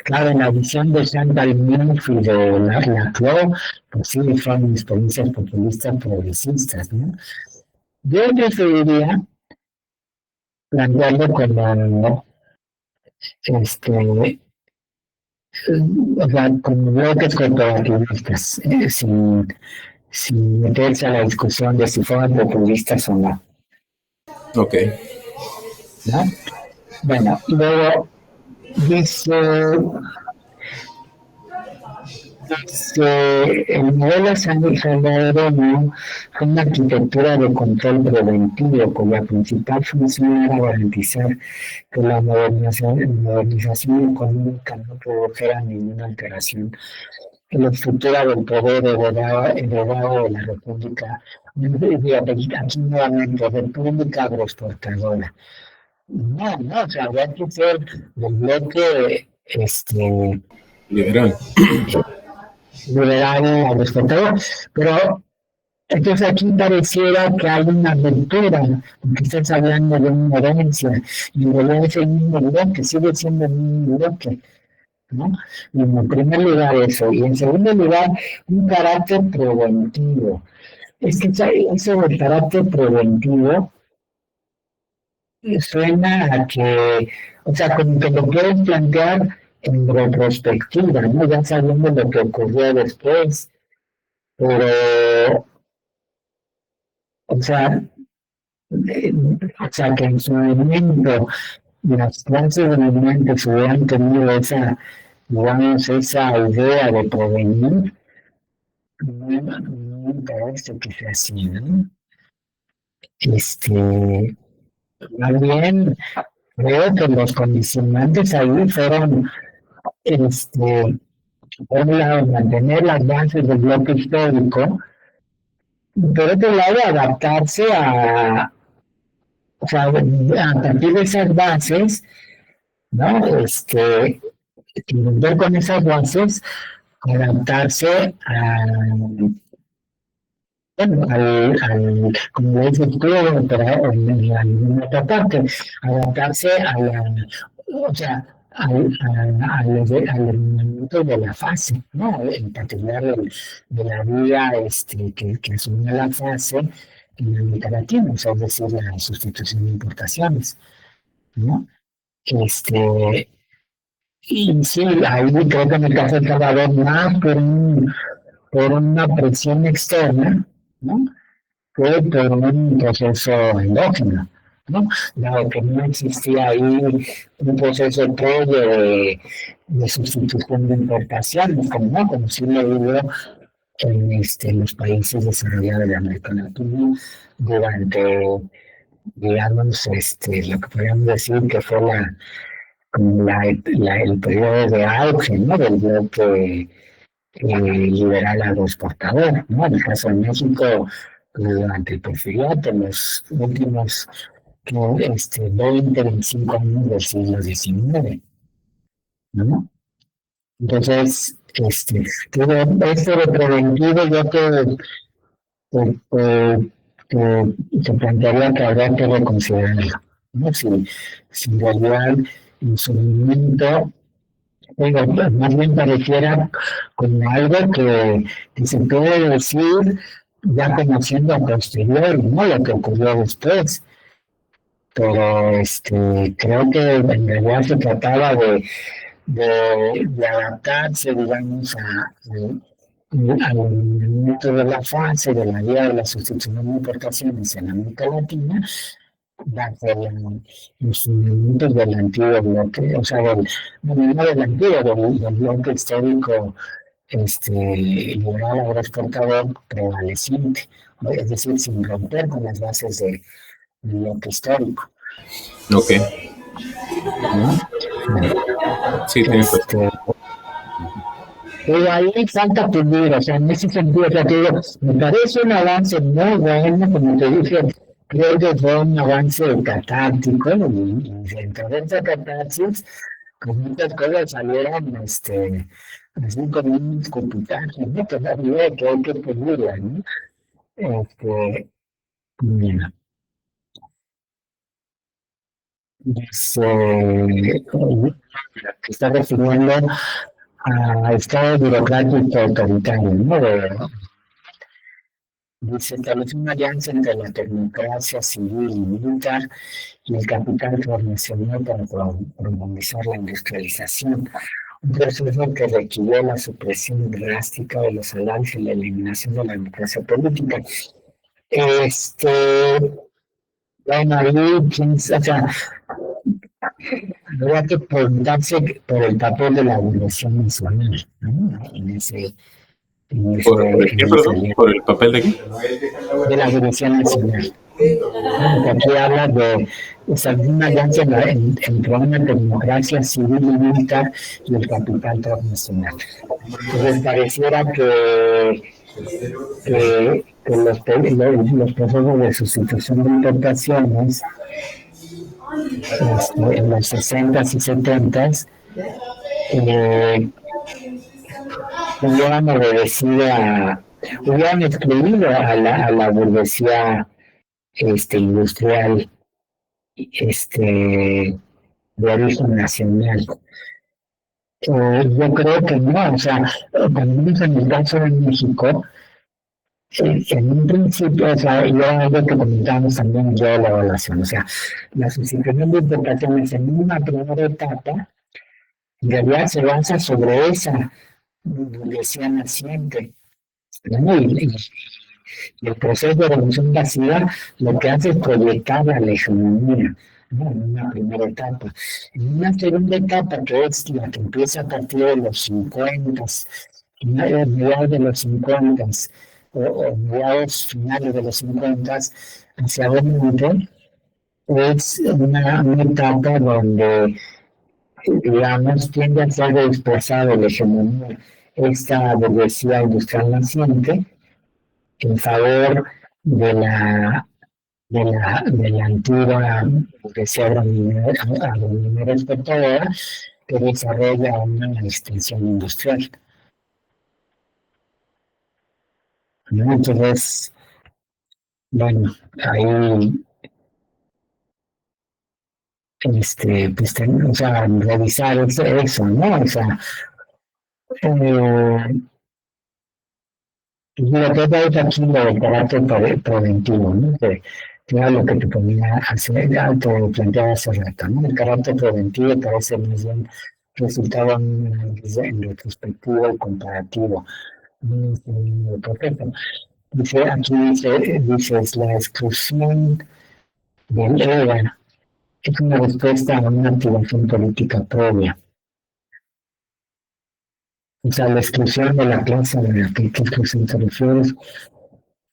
Claro, en la visión de Chantal Mouffe y de Laclau, pues sí, son experiencias populistas progresistas, ¿no? Yo preferiría plantearlo como, este, o sea, como bloques corporativistas, sin meterse a la discusión de si fueron populistas o no, Ok. ¿no? Bueno, luego dice, el modelo salvadoreño fue una arquitectura de control preventivo cuya principal función era garantizar que la modernización económica no produjera ninguna alteración en la estructura del poder heredado de la República, aquí nuevamente, República Agroexportadora. No, o sea, había que ser del bloque Liberal. liberal agroexportador, pero entonces aquí pareciera que hay una ruptura, porque estás hablando de una herencia, y en realidad es el mismo bloque, sigue siendo el mismo bloque, ¿no? Y en primer lugar eso, y en segundo lugar, un carácter preventivo. Es que eso del carácter preventivo suena a que, o sea, como que lo puedes plantear en retrospectiva, ¿no? Ya sabiendo lo que ocurrió después, pero, o sea, O sea, que en su momento las clases dominantes hubieran tenido esa, digamos, esa idea de prevenir, no me parece que sea así, ¿no? Este, más bien, creo que los condicionantes ahí fueron, este, por un lado, mantener las bases del bloque histórico, por otro lado, adaptarse o sea, a partir de esas bases, ¿no? Ver con esas bases, adaptarse bueno, como le dices tú, pero en otra parte, adaptarse o sea, al elemento de la fase, ¿no? En particular de la vida que asume la fase en América Latina, o sea, es decir, la sustitución de importaciones, ¿no? Este, y sí, ahí creo que en el caso de El Salvador, más por una presión externa, ¿no? Que por un proceso endógeno, ¿no? Dado que no existía ahí un proceso previo de sustitución de importaciones, como sí lo hubo en los países desarrollados de América Latina durante, digamos, lo que podríamos decir que fue el periodo de auge, ¿no? Del bloque liberal agroexportador, ¿no? En el caso de México, durante el porfiriato, en los últimos 20, 25 años del siglo XIX, ¿no? Entonces, esto de preventivo, yo se plantearía que habría que reconsiderarlo, ¿no? Si en realidad en su momento, digo, más bien pareciera como algo que se puede decir ya conociendo a posteriori, ¿no? Lo que ocurrió después. Pero creo que en realidad se trataba de adaptarse, digamos, al movimiento de la fase de la vía de la sustitución de importaciones en América Latina, bajo los movimientos del antiguo bloque, o sea, bueno, no del antiguo, del bloque histórico liberal agroexportador prevaleciente, ¿no? Es decir, sin romper con las bases del bloque histórico. Ok. ¿No? Sí, tienes razón. Pero ahí falta pulir, o sea, en ese sentido, o sea, te digo, me parece un avance muy bueno, como te dije, creo que fue un avance catártico, y dentro de esa catarsis, pues muchas cosas salieron, así como un escupitaje, ¿no? Todavía que hay que pulirla, ¿no? Mira, que está refiriendo a estado burocrático autoritario, ¿no? Dice, establece una alianza entre la tecnocracia civil y militar y el capital transnacional para promover la industrialización. Un proceso que requirió la supresión drástica de los salarios y la eliminación de la democracia política. Bueno, ahí, o sea, habría que preguntarse por el papel de la Revolución Nacional, ¿no? ¿Por qué, perdón? ¿Por el papel de qué? De la Revolución Nacional. Aquí habla de una alianza entre una democracia civil y militar y el capital transnacional. Entonces pareciera que los procesos de sustitución de importaciones en los 60s y 70s hubieran excluido a la burguesía industrial de origen nacional. Yo creo que no, o sea, también en el caso de México, en un principio, o sea, yo algo que comentamos también yo la evaluación, o sea, la sustitución de importaciones en una primera etapa, en realidad se basa sobre esa burguesía naciente, ¿no? Y el proceso de revolución pasiva lo que hace es proyectar a la hegemonía, ¿no? En una primera etapa. En una segunda etapa, que es la que empieza a partir de los 50, mediados de los 50, o mediados finales de los 50, hacia adelante, es una etapa donde, digamos, tiende a ser desplazado la hegemonía, esta burguesía industrial naciente, en favor de la antigua burguesía agrominera exportadora que desarrolla una extensión industrial, ¿no? Entonces, bueno, ahí, pues, o sea, revisar eso, ¿no? O sea, eh, lo que es aquí lo del carácter preventivo, ¿no? Que era lo que te ponía te planteaba hace rato, ¿no? El carácter preventivo parece más bien resultaba un análisis en retrospectivo y comparativo. No es el mismo proceso. Dices, la exclusión del ERA es una respuesta a una activación política previa. O sea, la exclusión de la clase a la que exclusión te refieres.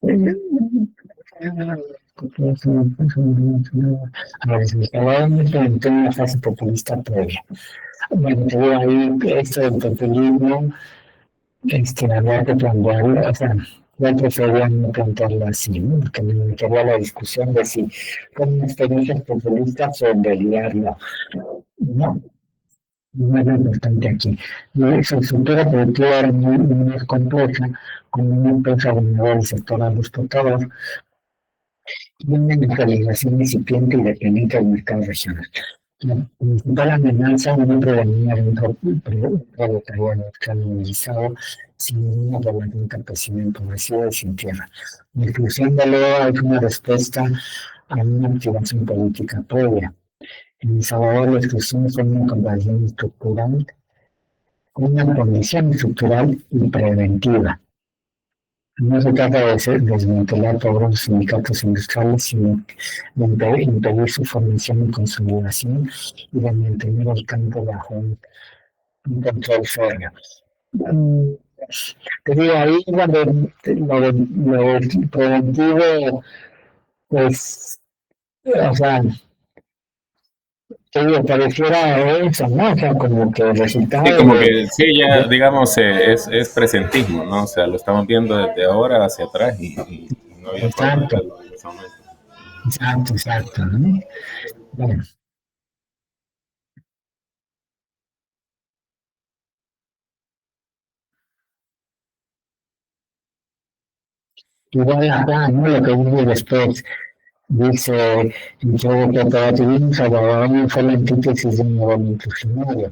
A ver, si en una fase populista previa. Bueno, te digo ahí, esto del populismo, había que plantearlo, o sea, yo prefería no plantearlo así, ¿no? Porque me metería la discusión de si con experiencias populistas o en realidad no. No es lo importante aquí. Su estructura productiva era muy más compleja, con una empresa dominadora del sector agroexportador y una industrialización incipiente y dependiente del mercado regional. La principal amenaza no provenía de un proletariado criminalizado, sino de una población campesina empobrecida y sin tierra. La inclusión de LOA es una respuesta a una activación política previa. En El Salvador, la exclusión fue una condición estructural y preventiva. No se trata de desmantelar todos los sindicatos industriales, sino de impedir su formación y consolidación y de mantener el campo bajo un control férreo. Te digo, ahí lo preventivo, pues, o sea, te digo, pareciera eso, ¿no? O sea, como que el resultado Sí, como que sí, ya digamos es presentismo, ¿no? O sea, lo estamos viendo desde ahora hacia atrás y no había forma de verlo en ese momento. Exacto, ¿no? Bueno. Igual acá, ¿no? Lo que dice después, dice, el cooperativismo salvadoreño fue la antítesis de un movimiento primario.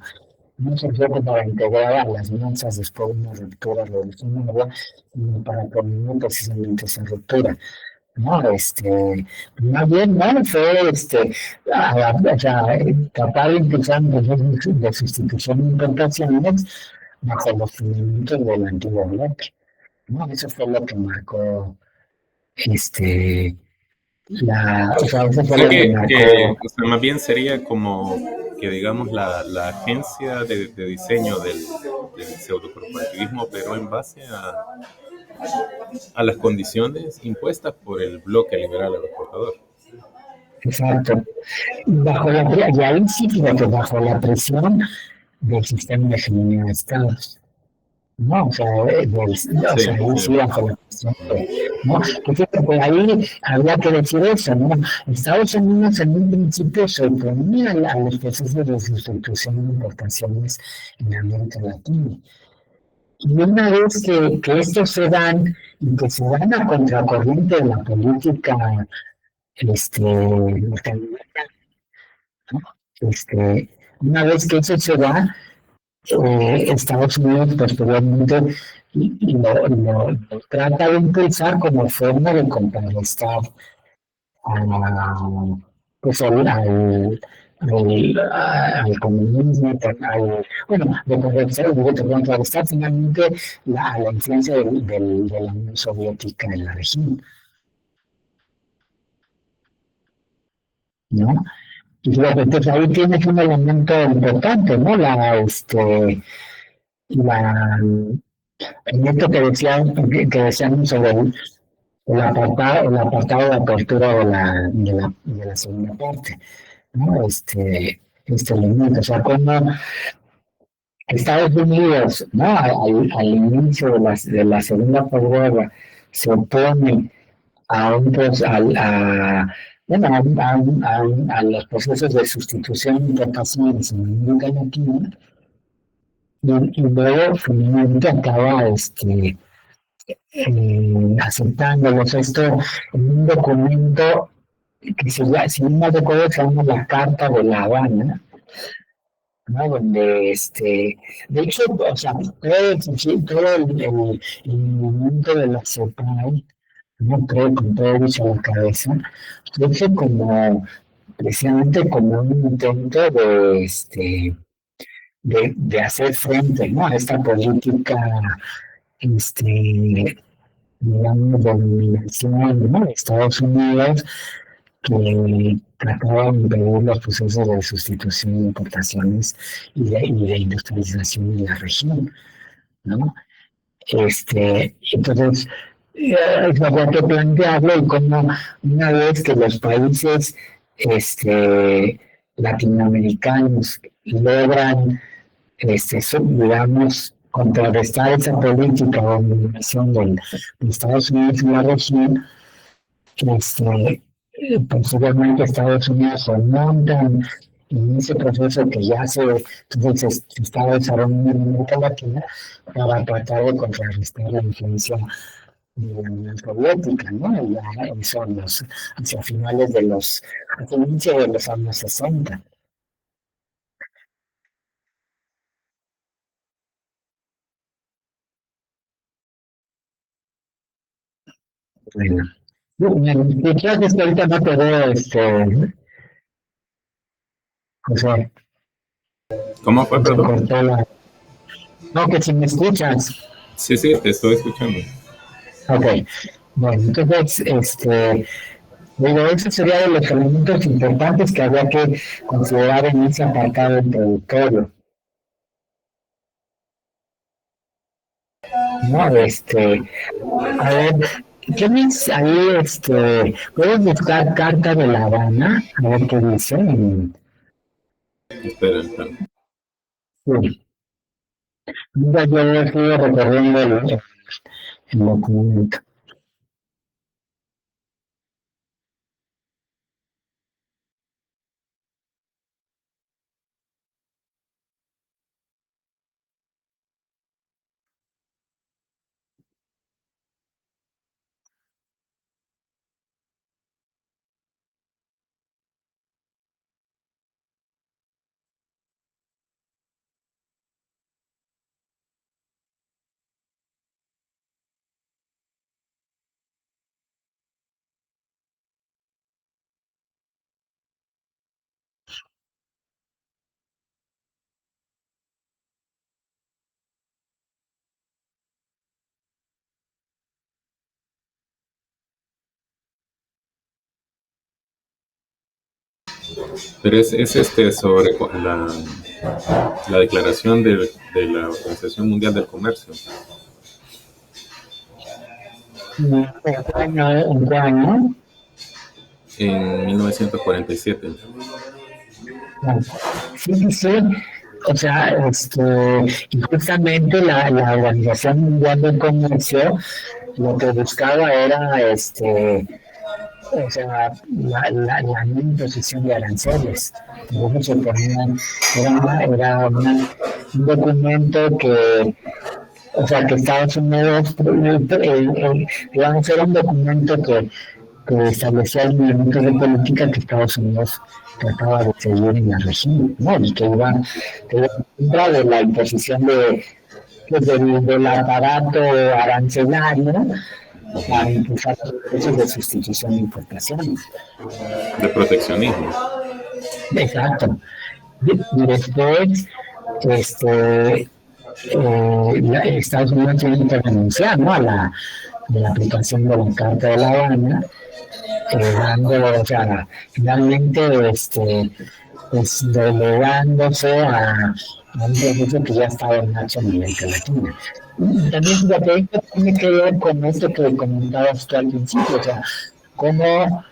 No surgió para integrar a las masas después de una ruptura revolucionaria, sino para promover precisamente esa ruptura. No, más bien, no, fue, o sea, capaz de impulsar un proceso de sustitución de importaciones bajo los fundamentos del antiguo bloque. No, eso fue lo que marcó, o sea, eso fue Creo lo que marcó. o sea, más bien sería como que digamos la agencia de diseño del pseudocorporativismo, pero en base a las condiciones impuestas por el bloque liberal agroexportador. Exacto. Y ahí sí, fíjate, bajo la presión del sistema de hegemonía de estados. No, o sea, ahí sí bajo la presión, ¿no? Porque pues, ahí habría que decir eso, ¿no? Estados Unidos en un principio se oponía a los procesos de sustitución de importaciones en América Latina. Y una vez que estos se dan, y que se dan a contracorriente de la política norteamericana, ¿no? Una vez que eso se da, Estados Unidos posteriormente lo trata de impulsar como forma de contrarrestar a, pues, al comunismo, bueno, de contrarrestar finalmente la influencia de la Unión Soviética en la región, ¿no? Y fíjate, entonces ahí tienes un elemento importante, ¿no? En esto que decían sobre el apartado de apertura de la segunda parte, ¿no? Este elemento, o sea, como Estados Unidos, ¿no? Al inicio de la segunda posguerra se opone a un bueno, a los procesos de sustitución de importaciones en América Latina, y luego finalmente acaba aceptándolos esto en un documento que si no me recuerdo se llama la Carta de La Habana, ¿no? Donde de hecho, o sea, todo el movimiento de la CEPAL, no creo con todo eso a la cabeza, surge como precisamente como un intento de hacer frente, ¿no? A esta política, digamos, de dominación, ¿no? De Estados Unidos, que trataban de impedir los procesos de sustitución de importaciones y de industrialización en la región, ¿no? Entonces, había que plantearlo y como una vez que los países latinoamericanos logran, digamos, contrarrestar esa política de dominación de Estados Unidos en la región, posiblemente Estados Unidos se montan en ese proceso que ya entonces se está desarrollando en América Latina para tratar de contrarrestar la influencia de la Unión Soviética, ¿no? Y ya eso hacia hacia el inicio de los años 60. Bueno, quizás es que ahorita no te veo, José, ¿Cómo fue, se perdón? cortó No, que si me escuchas. Sí, sí, te estoy escuchando. Ok, bueno, entonces, digo, eso sería de los elementos importantes que había que considerar en ese apartado introductorio, ¿no? A ver, ¿tienes ahí, puedes buscar Carta de La Habana? A ver qué dice. Espera, espera. Sí. Mira, yo estoy recorriendo el documento. Pero es sobre la declaración de la Organización Mundial del Comercio. ¿En qué año? En 1947. Sí, sí, o sea, y justamente la Organización Mundial del Comercio lo que buscaba era, o sea, la no imposición de aranceles. Entonces se ponían, un documento o sea, que Estados Unidos, digamos, era un documento que establecía el movimiento de política que Estados Unidos trataba de seguir en la región, ¿no? Y que iba en contra de la imposición del aparato arancelario para impulsar los procesos de sustitución de importaciones. De proteccionismo. exacto. Y después, este, Estados Unidos tiene que renunciar, ¿no? A la aplicación de la Carta de La Habana, dando, o sea, finalmente, pues delegándose a un proceso que ya estaba en marcha en América Latina. Y también, fíjate, esto tiene que ver con esto que comentabas tú al principio, o sea, cómo,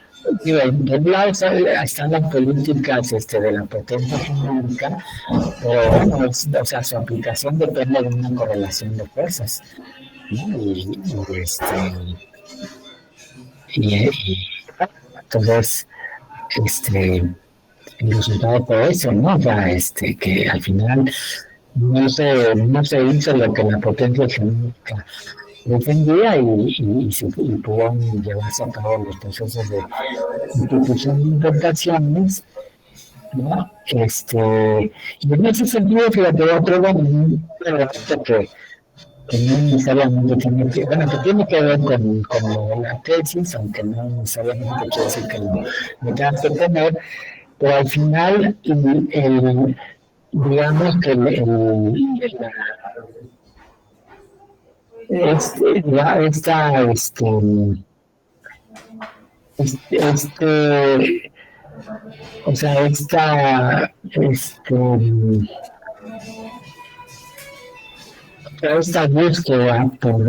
digo, de un lado están las políticas de la potencia económica, pero bueno, o sea, su aplicación depende de una correlación de fuerzas, ¿no? Y entonces, este, el resultado de todo eso, ¿no? O sea, que al final no se hizo lo que la potencia económica defendía y pudo llevarse a cabo los procesos de institución de importaciones, ¿no? Y en ese sentido, fíjate, otro elemento que no necesariamente que tiene que ver con lo de la tesis, aunque no necesariamente quiere decir que lo tengas que tener, pero al final, digamos que este, o sea, esta búsqueda por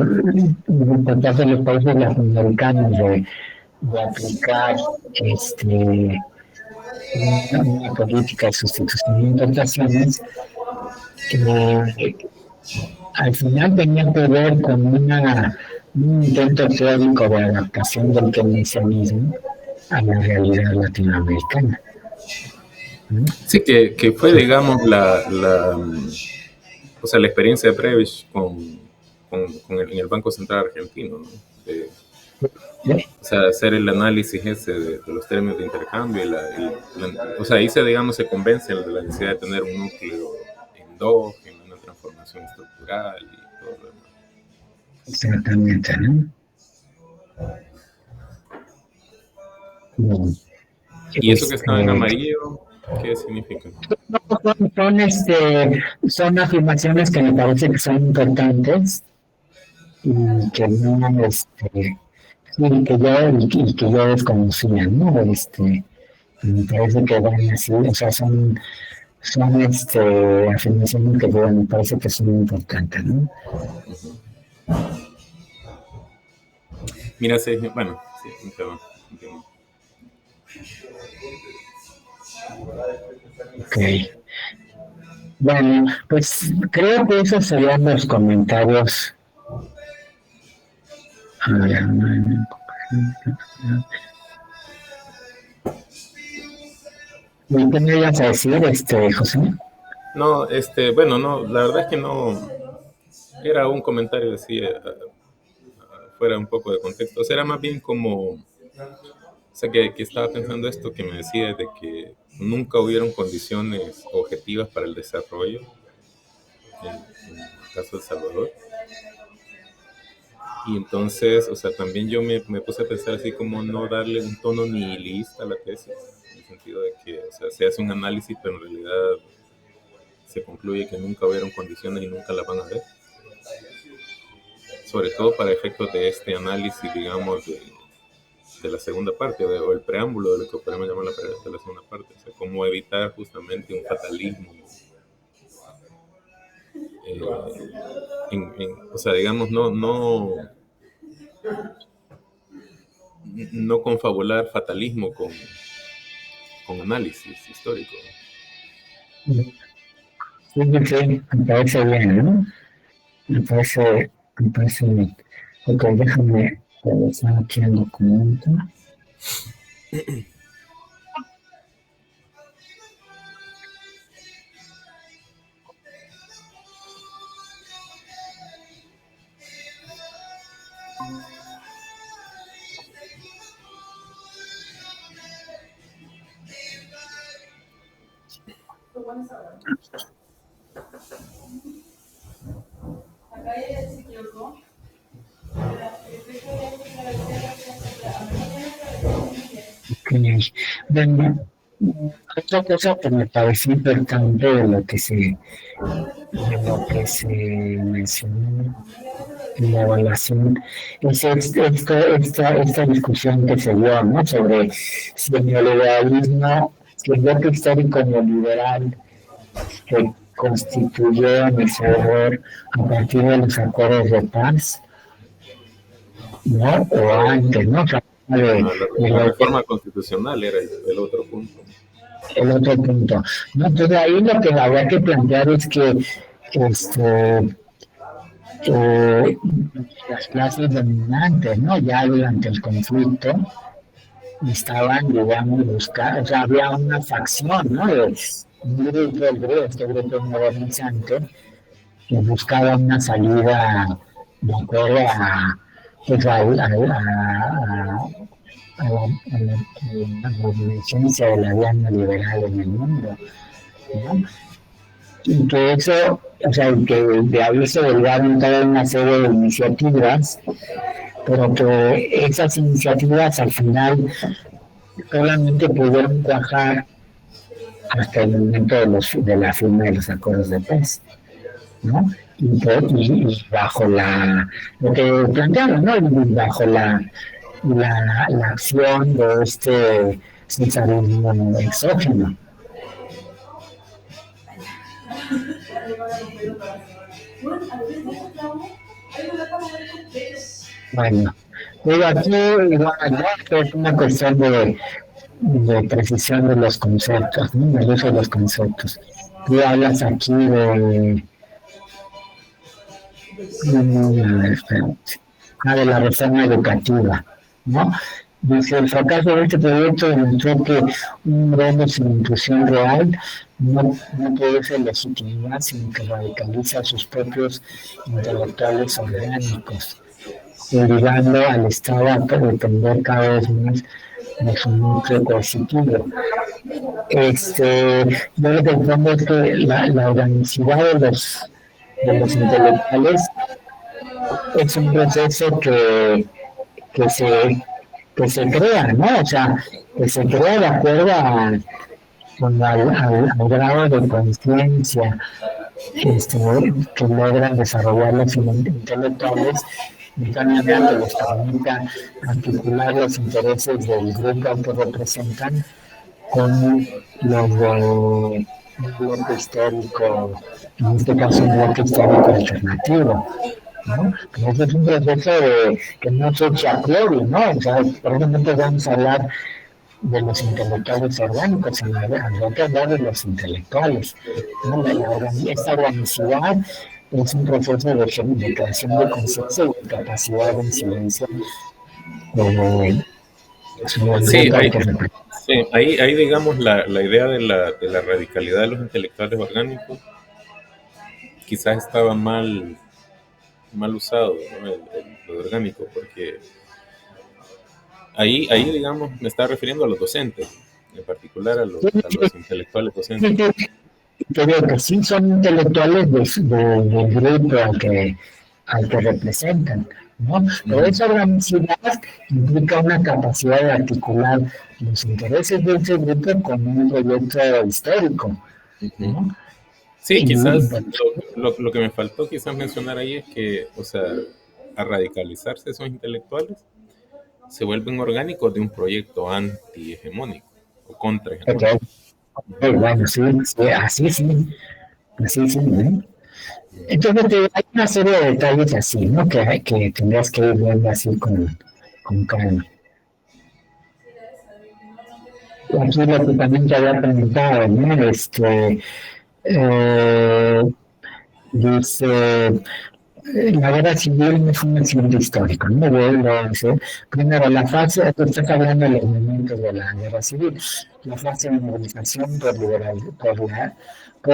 parte de los países latinoamericanos de aplicar una política de sustitución de importaciones, al final tenía que ver con un intento teórico de adaptación del keynesianismo a la realidad latinoamericana. Sí, que fue, digamos, o sea, la experiencia de Prebisch en el Banco Central Argentino, ¿no? O sea, hacer el análisis ese de los términos de intercambio o sea, ahí digamos, se convence de la necesidad de tener un núcleo endógeno, una transformación estructural y todo lo demás. Exactamente, ¿no? Bueno, ¿Y eso que está en amarillo, qué significa? Son afirmaciones que me parece que son importantes y que no, y que yo desconocía, ¿no? Me parece que van así, o sea, son afirmaciones que bueno, me parece que son importantes, ¿no? Mira, bueno, sí, entiendo. Ok. Bueno, pues creo que esos serían los comentarios. A ver, ¿qué me ibas a decir, José? No, bueno, no, la verdad es que no, era un comentario así, fuera un poco de contexto, o sea, era más bien como, o sea, que estaba pensando esto que me decía de que nunca hubieron condiciones objetivas para el desarrollo en el caso de El Salvador. Y entonces, o sea, también yo me puse a pensar así como no darle un tono nihilista a la tesis, en el sentido de que, o sea, se hace un análisis, pero en realidad se concluye que nunca hubieron condiciones y nunca las van a haber. Sobre todo para efectos de este análisis, digamos, de la segunda parte, o el preámbulo de lo que podemos llamar de la segunda parte, o sea, cómo evitar justamente un fatalismo, o sea, digamos, no confabular fatalismo con análisis histórico. Sí, me parece bien, ¿no? Me parece bien. Ok, déjame revisar aquí el documento. Ok, bueno, Otra cosa que me pareció importante de lo que se mencionó en la evaluación es esta discusión que se dio, ¿no? Sobre si el neoliberalismo, si el bloque histórico neoliberal que constituyó en El Salvador a partir de los acuerdos de paz, ¿no? O antes, ¿no? La reforma constitucional era el otro punto. El otro punto. ¿No? Entonces ahí lo que habría que plantear es que las clases dominantes, ¿no? Ya durante el conflicto estaban, digamos, buscando, o sea, había una facción, ¿no? Este grupo modernizante, que buscaba una salida de acuerdo a, pues, a la vigencia de la vía neoliberal en el mundo, ¿no? Y que eso, o sea, que de ahí se derivaron toda una serie de iniciativas, pero que esas iniciativas al final solamente pudieron cuajar hasta el momento de la firma de los acuerdos de paz, ¿no? Y bajo lo que plantearon, ¿no? Y bajo la acción de este cesarismo exógeno. Bueno, pero aquí es una cuestión de precisión de los conceptos, ¿no? Del uso de los conceptos. Tú hablas aquí de la reforma educativa, ¿no? Dice, el fracaso de este proyecto demostró que un modelo sin inclusión real no puede ser legitimidad, sino que radicaliza a sus propios intelectuales orgánicos, obligando al Estado a depender cada vez más de su núcleo coercitivo. Yo lo que entiendo es que la organicidad de los intelectuales es un proceso que se crea, ¿no? O sea, que se crea de acuerdo al grado de conciencia que logran desarrollar los intelectuales, de tal manera que les permita articular los intereses del grupo que representan con los de un bloque histórico, en este caso un bloque histórico alternativo, ¿no? Pero eso es un proceso que no se echa a priori, ¿no? O sea, por eso no podemos hablar de los intelectuales orgánicos, sino habría que hablar de los intelectuales, ¿no? Esta organicidad es un proceso de creación de conciencia y de capacidad de incidencia. Sí, ahí digamos la idea de la radicalidad de los intelectuales orgánicos quizás estaba mal usado, ¿no? Lo orgánico, porque ahí digamos me está refiriendo a los docentes, en particular a los intelectuales docentes. Creo que sí son intelectuales del grupo al que representan, ¿no? Pero esa organicidad implica una capacidad de articular los intereses de ese grupo con un proyecto histórico, ¿no? Sí, quizás lo que me faltó quizás mencionar ahí es que, o sea, a radicalizarse esos intelectuales se vuelven orgánicos de un proyecto anti-hegemónico o contra-hegemónico. Okay. Bueno, sí, así sí, ¿eh? Entonces hay una serie de detalles así, ¿no? Que tendrás que ir viendo así con calma. Aquí lo que también te había preguntado, ¿no? Dice, la guerra civil es un accidente histórico, ¿no? Primero, la fase, tú estás hablando de los momentos de la guerra civil, la fase de movilización por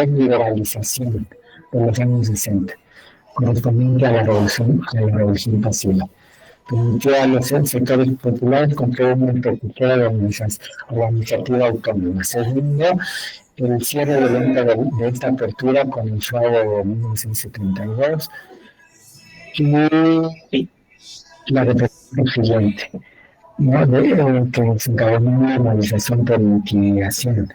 liberalización de los años 60, correspondiente a la revolución pasiva. Permitió a los sectores populares construir una estructura organizativa autónoma. Segundo, el cierre de venta de esta apertura comenzó en 1972 y la represión siguiente. ¿no? Que desencadenó una normalización por intimidación.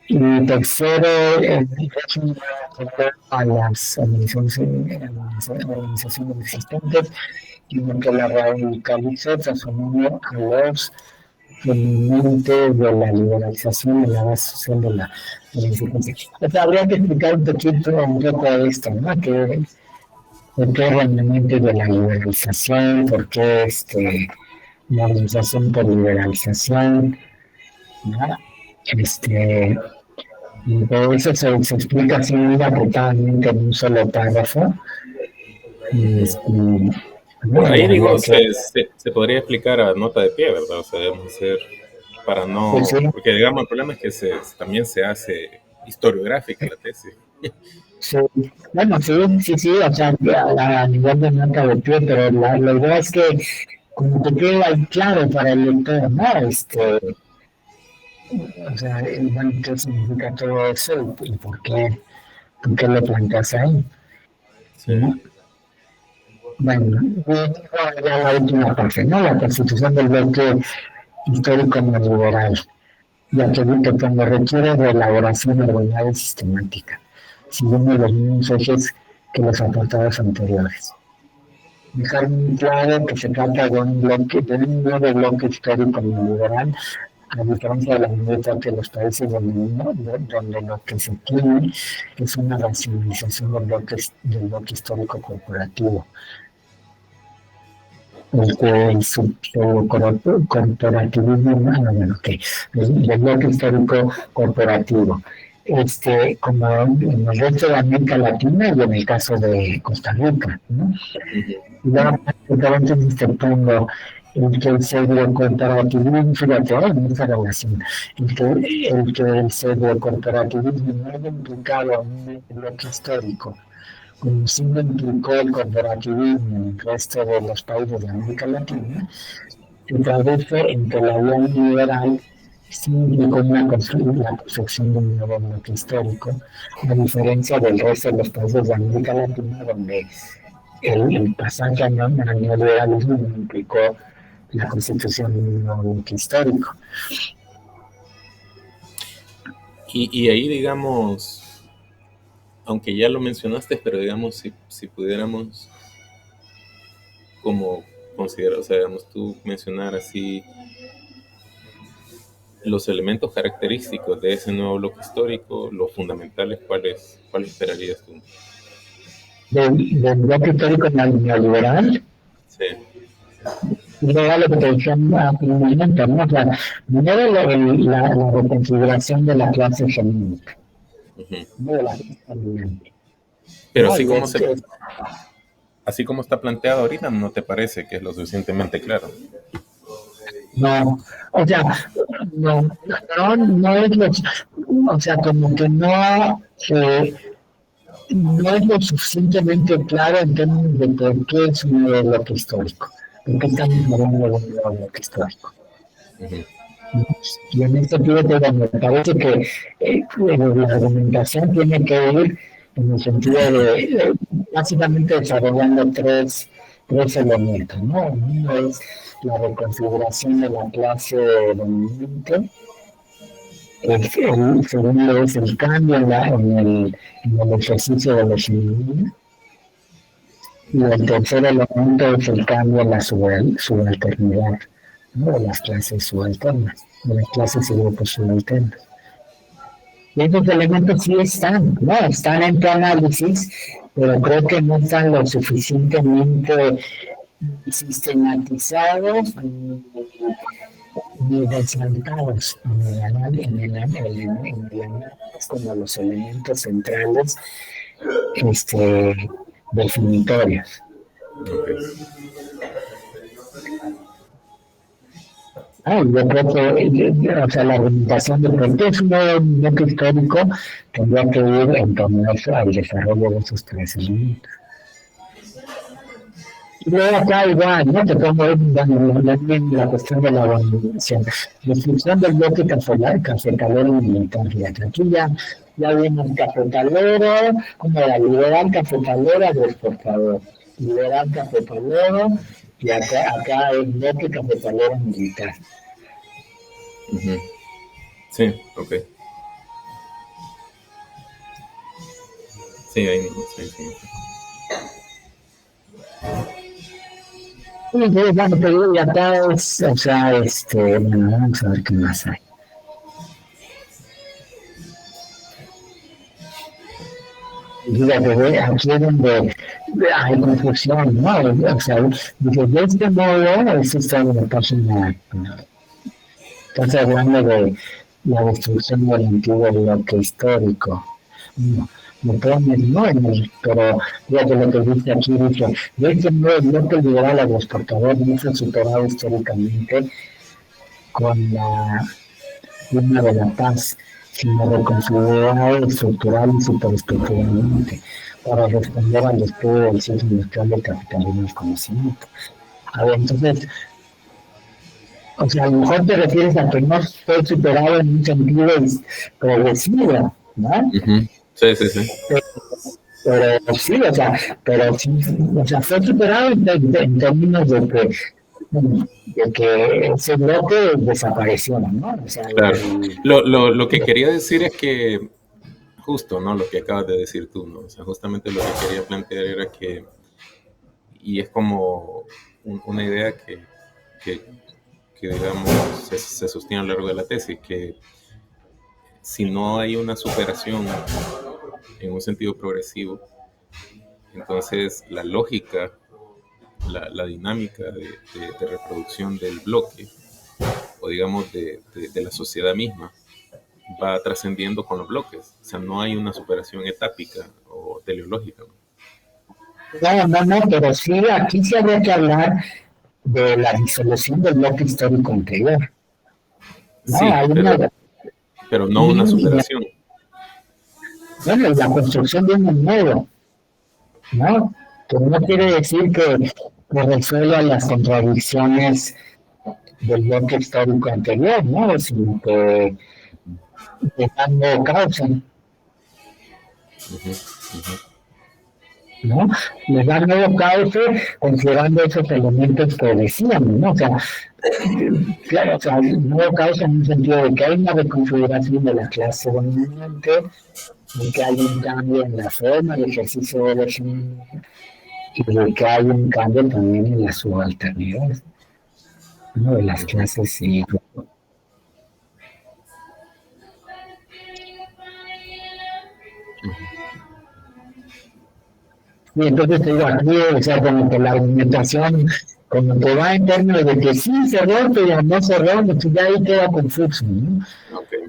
Y tercero, el régimen recurrió a las organizaciones existentes, y que la radicalizó transformando a los prominentes de la liberalización de la base social de la institución. O sea, habría que explicar un poco de esto, ¿no? ¿Por qué realmente de la liberalización? ¿Por qué normalización por liberalización? ¿No? Y todo eso se explica así muy apretadamente en un solo párrafo. Por ahí digo, Que, se podría explicar a nota de pie, ¿verdad? O sea, debemos hacer para no, pues sí, porque digamos el problema es que también se hace historiográfica la tesis. sí, bueno, sí, o sea, a nivel de nota de pie, pero la idea es que como que quede ahí claro para el lector, ¿no? O sea, bueno, qué significa todo eso y por qué lo planteas ahí, Sí. ¿no? Bueno, y ya la última parte, ¿no? La constitución del bloque histórico neoliberal, ya que como requiere de elaboración ordenada y sistemática, siguiendo los mismos ejes que los apartados anteriores. Dejar muy claro que se trata de un nuevo bloque histórico neoliberal, a diferencia de la minuta que los países donde lo que se tiene es una racionalización del bloque histórico corporativo, el corporativismo, del bloque histórico corporativo. Como en el resto de América Latina y en el caso de Costa Rica, ¿no? Y luego, entonces te pongo el que el pseudo corporativismo, fíjate, en esa relación, el que el pseudo corporativismo no haya implicado un bloque histórico, como sí lo implicó el corporativismo en el resto de los países de América Latina, se traduce en que la vía liberal sí implicó la construcción de un nuevo bloque histórico, a diferencia del resto de los países de América Latina, donde el pasaje al neoliberalismo implicó la constitución de un nuevo bloque histórico. Y ahí, digamos, aunque ya lo mencionaste, pero digamos, si pudiéramos como considerar, o sea, digamos, tú mencionar así los elementos característicos de ese nuevo bloque histórico, los fundamentales, ¿cuáles esperarías tú? Del bloque histórico neoliberal, Sí. y luego lo que te decía finalmente, ¿no? O sea, primero la reconfiguración de la clase hegemónica, no de la clase dominante. Pero No, así como está planteado ahorita, ¿no te parece que es lo suficientemente claro? no, o sea, no es o sea, como que no es lo suficientemente claro en términos de por qué es un nuevo bloque histórico, por qué estamos hablando de un nuevo bloque histórico. Y en este sentido, me parece que la argumentación tiene que ir en el sentido de básicamente desarrollando tres elementos, ¿no? Uno es la reconfiguración de la clase dominante, el segundo es el cambio en el ejercicio de la hegemonía, y el tercer elemento es el cambio en la subalternidad, ¿no? De las clases subalternas, de las clases y grupos subalternos. Y esos elementos sí están, ¿no? Están en tu análisis, pero creo que no están lo suficientemente sistematizados ni resaltados en el análisis como los elementos centrales definitorios. Yo creo que o sea, la argumentación de por qué es un nuevo bloque histórico tendría que ir en torno al desarrollo de esos tres elementos. Y luego acá igual, ¿no? Te pongo la cuestión de la organización. Descripción del bloque cafetalero y militar. Fíjate, aquí ya vimos cafetalero, como era liberal cafetalero de exportador. Liberal cafetalero y acá es bloque cafetalero militar. Ujú. Sí, ok. Sí, ahí mismo, sí. Y bueno, pero y acá es, o sea, bueno, vamos a ver qué más hay. Fíjate, aquí es donde hay confusión, ¿no? O sea, dice, de este modo, eso está en la página, estás hablando de la destrucción del antiguo bloque histórico. No, me ponen, no, pero fíjate lo que dice aquí, dice, de este modo el bloque liberal a los portadores no se ha superado históricamente con la firma de la paz, sino reconfigurado estructural y superestructuralmente para responder al despliegue del ciclo industrial del capitalismo del conocimiento. A ver, entonces, o sea, a lo mejor te refieres a que no fue superado en un sentido progresivo, ¿no? Uh-huh. Sí. Pero sí, o sea, fue superado en términos de que ese bloque desapareció, ¿no? O sea, claro. Lo que quería decir es que, justo, ¿no? Lo que acabas de decir tú, ¿no? O sea, justamente lo que quería plantear era que, y es como una idea que digamos, se sostiene a lo largo de la tesis, que si no hay una superación en un sentido progresivo, entonces la lógica, la dinámica de reproducción del bloque, o digamos de la sociedad misma, va trascendiendo con los bloques. O sea, no hay una superación etápica o teleológica. No, pero sí, aquí sí habría que hablar de la disolución del bloque histórico anterior. No, Sí, hay pero no una superación. Bueno, la construcción de un nuevo, ¿no? Que no quiere decir que resuelva las contradicciones del bloque histórico anterior, ¿no? Sino que dejando causa, ¿no? Les da nuevo cauce considerando esos elementos que decíamos, ¿no? O sea, claro, o sea, nuevo cauce en un sentido de que hay una reconfiguración de la clase dominante, de que hay un cambio en la forma de ejercicio de los y de que hay un cambio también en las subalternidades, ¿no? De las clases y y entonces te digo aquí, o sea, como que la argumentación, como que va en términos de que sí cerró, pero no cerró, entonces ya ahí queda confuso, ¿no? Okay.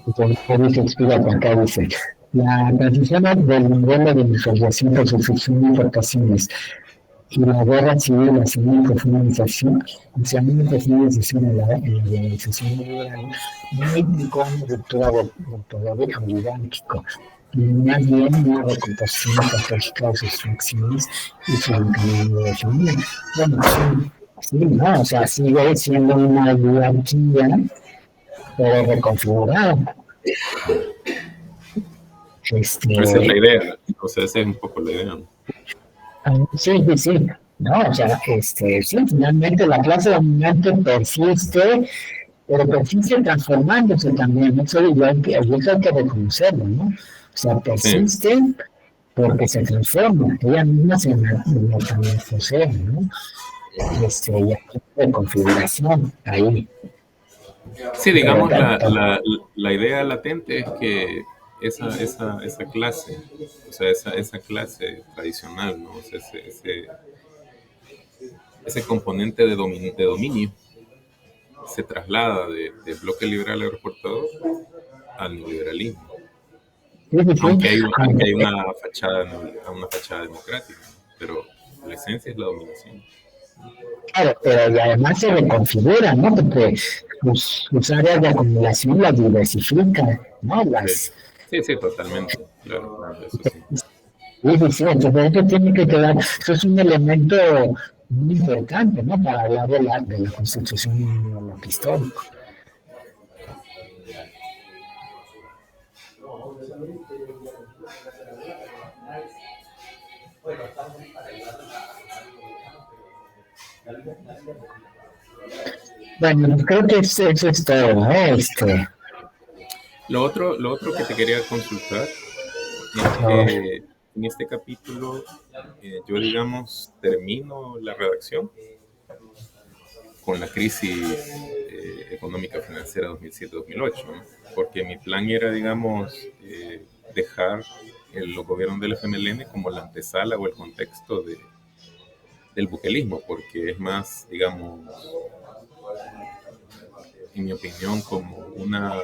Entonces se explica acá, dice, la transición del modelo de industrialización por sucesión de importaciones y la guerra civil hacia una profundización en la globalización liberal no implicó una ruptura del poder oligárquico, y más bien una recomposición estratégica de sus funciones y su encaminamiento de economía. Bueno, sí, no, o sea, sigue siendo una oligarquía, pero reconfigurada. Esa es la idea, o sea, esa es un poco la idea. Sí. No, o sea, sí, finalmente la clase dominante persiste, pero persiste transformándose también. Eso hay que reconocerlo, ¿no? O sea, persiste porque se transforma. Ella misma se metamorfosea, ¿no? Y hay de configuración ahí. Sí, digamos, la idea latente es que esa clase, o sea, esa clase tradicional, ¿no? O sea, ese componente de dominio se traslada del bloque liberal agroexportador al neoliberalismo. Aunque hay una fachada democrática, pero la esencia es la dominación. Claro, pero y además se reconfigura, ¿no? Porque sus áreas de acumulación las diversifican, ¿no? Sí, totalmente, claro, eso sí. Sí, entonces eso tiene que quedar, eso es un elemento muy importante, ¿no? Para hablar de la constitución histórica. Bueno, creo que eso es todo, ¿no? Lo otro que te quería consultar es que en este capítulo yo, digamos, termino la redacción con la crisis económica financiera 2007-2008, ¿no? Porque mi plan era, digamos, dejar los gobiernos del FMLN como la antesala o el contexto del buquelismo, porque es más, digamos, en mi opinión, como una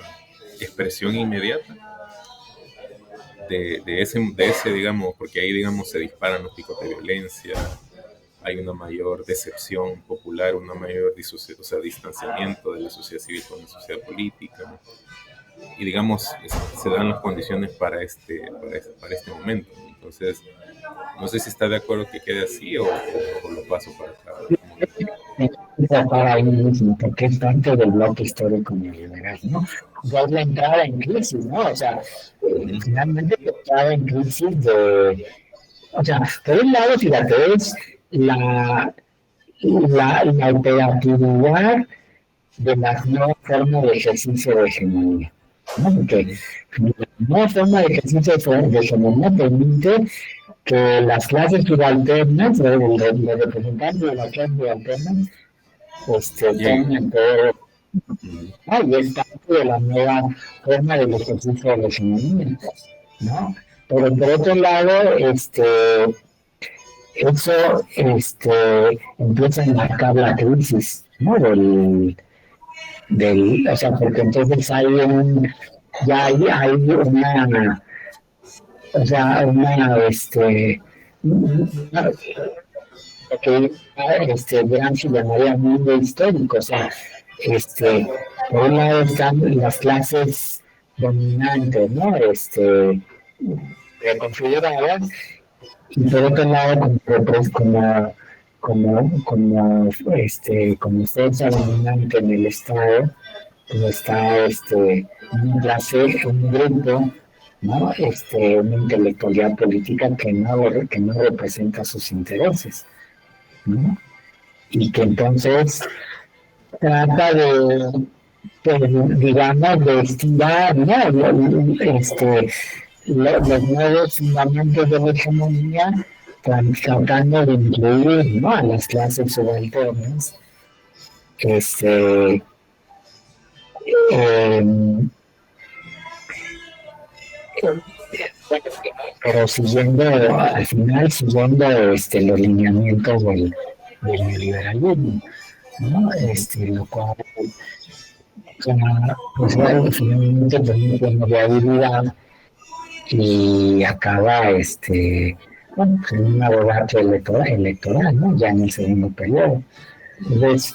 expresión inmediata de ese, digamos, porque ahí, digamos, se disparan los picos de violencia, hay una mayor decepción popular, una mayor distanciamiento de la sociedad civil con la sociedad política, y, digamos, se dan las condiciones para este momento. Entonces, no sé si está de acuerdo que quede así o lo paso para acá. Para ahí mismo, porque es parte del bloque histórico neoliberal, ¿no? Ya es la entrada en crisis, ¿no? O sea, finalmente la entrada en crisis o sea, por un lado, fíjate, es la operatividad de las nuevas formas de ejercicio de hegemonía, ¿no? Porque la nueva forma de ejercicio de hegemonía permite que las clases subalternas, los representantes de las clases subalternas, tomen poder, y es parte de la nueva forma del ejercicio de la hegemonía, ¿no? Pero por otro lado, eso empieza a marcar la crisis, ¿no? O sea, porque entonces hay una, o sea, lo que Gramsci llamaría mundo histórico, o sea, por un lado están las clases dominantes, ¿no? Reconfiguradas, y por otro lado, como fuerza dominante en el Estado, como está una clase, un grupo, ¿no? Una intelectualidad política que no representa sus intereses, ¿no? Y que entonces trata de, pues, digamos, de estirar, ¿no? Los nuevos fundamentos de la hegemonía, tratando de incluir, ¿no? A las clases subalternas, pero al final siguiendo los lineamientos del neoliberalismo, ¿no? Lo cual, pues, finalmente permite movilidad y acaba bueno, en un abordaje electoral, ¿no? Ya en el segundo periodo. Entonces,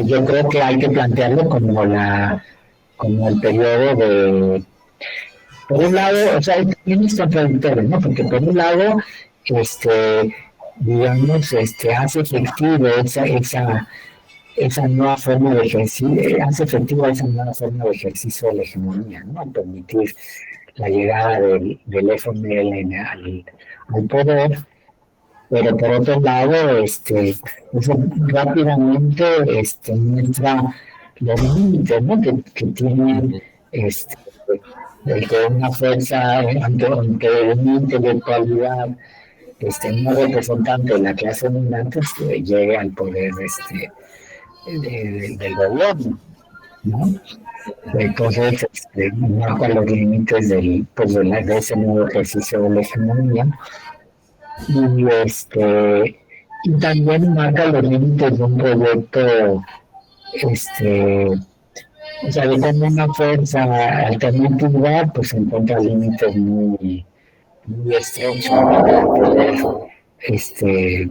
yo creo que hay que plantearlo como el periodo de, por un lado, o sea, también es contradictorio, ¿no? Porque por un lado, digamos, hace efectivo esa nueva forma de ejercicio, hace efectiva esa nueva forma de ejercicio de la hegemonía, ¿no? A permitir la llegada del FMLN al poder, pero por otro lado, eso rápidamente muestra los límites, ¿no? que tienen el que una fuerza ante una intelectualidad no representante de la clase dominante llegue al poder del gobierno, ¿no? Entonces, marca los límites de ese nuevo ejercicio de la hegemonía y también marca los límites de un proyecto, o sea, de como una fuerza alternativa, pues encuentra límites muy estrechos para poder,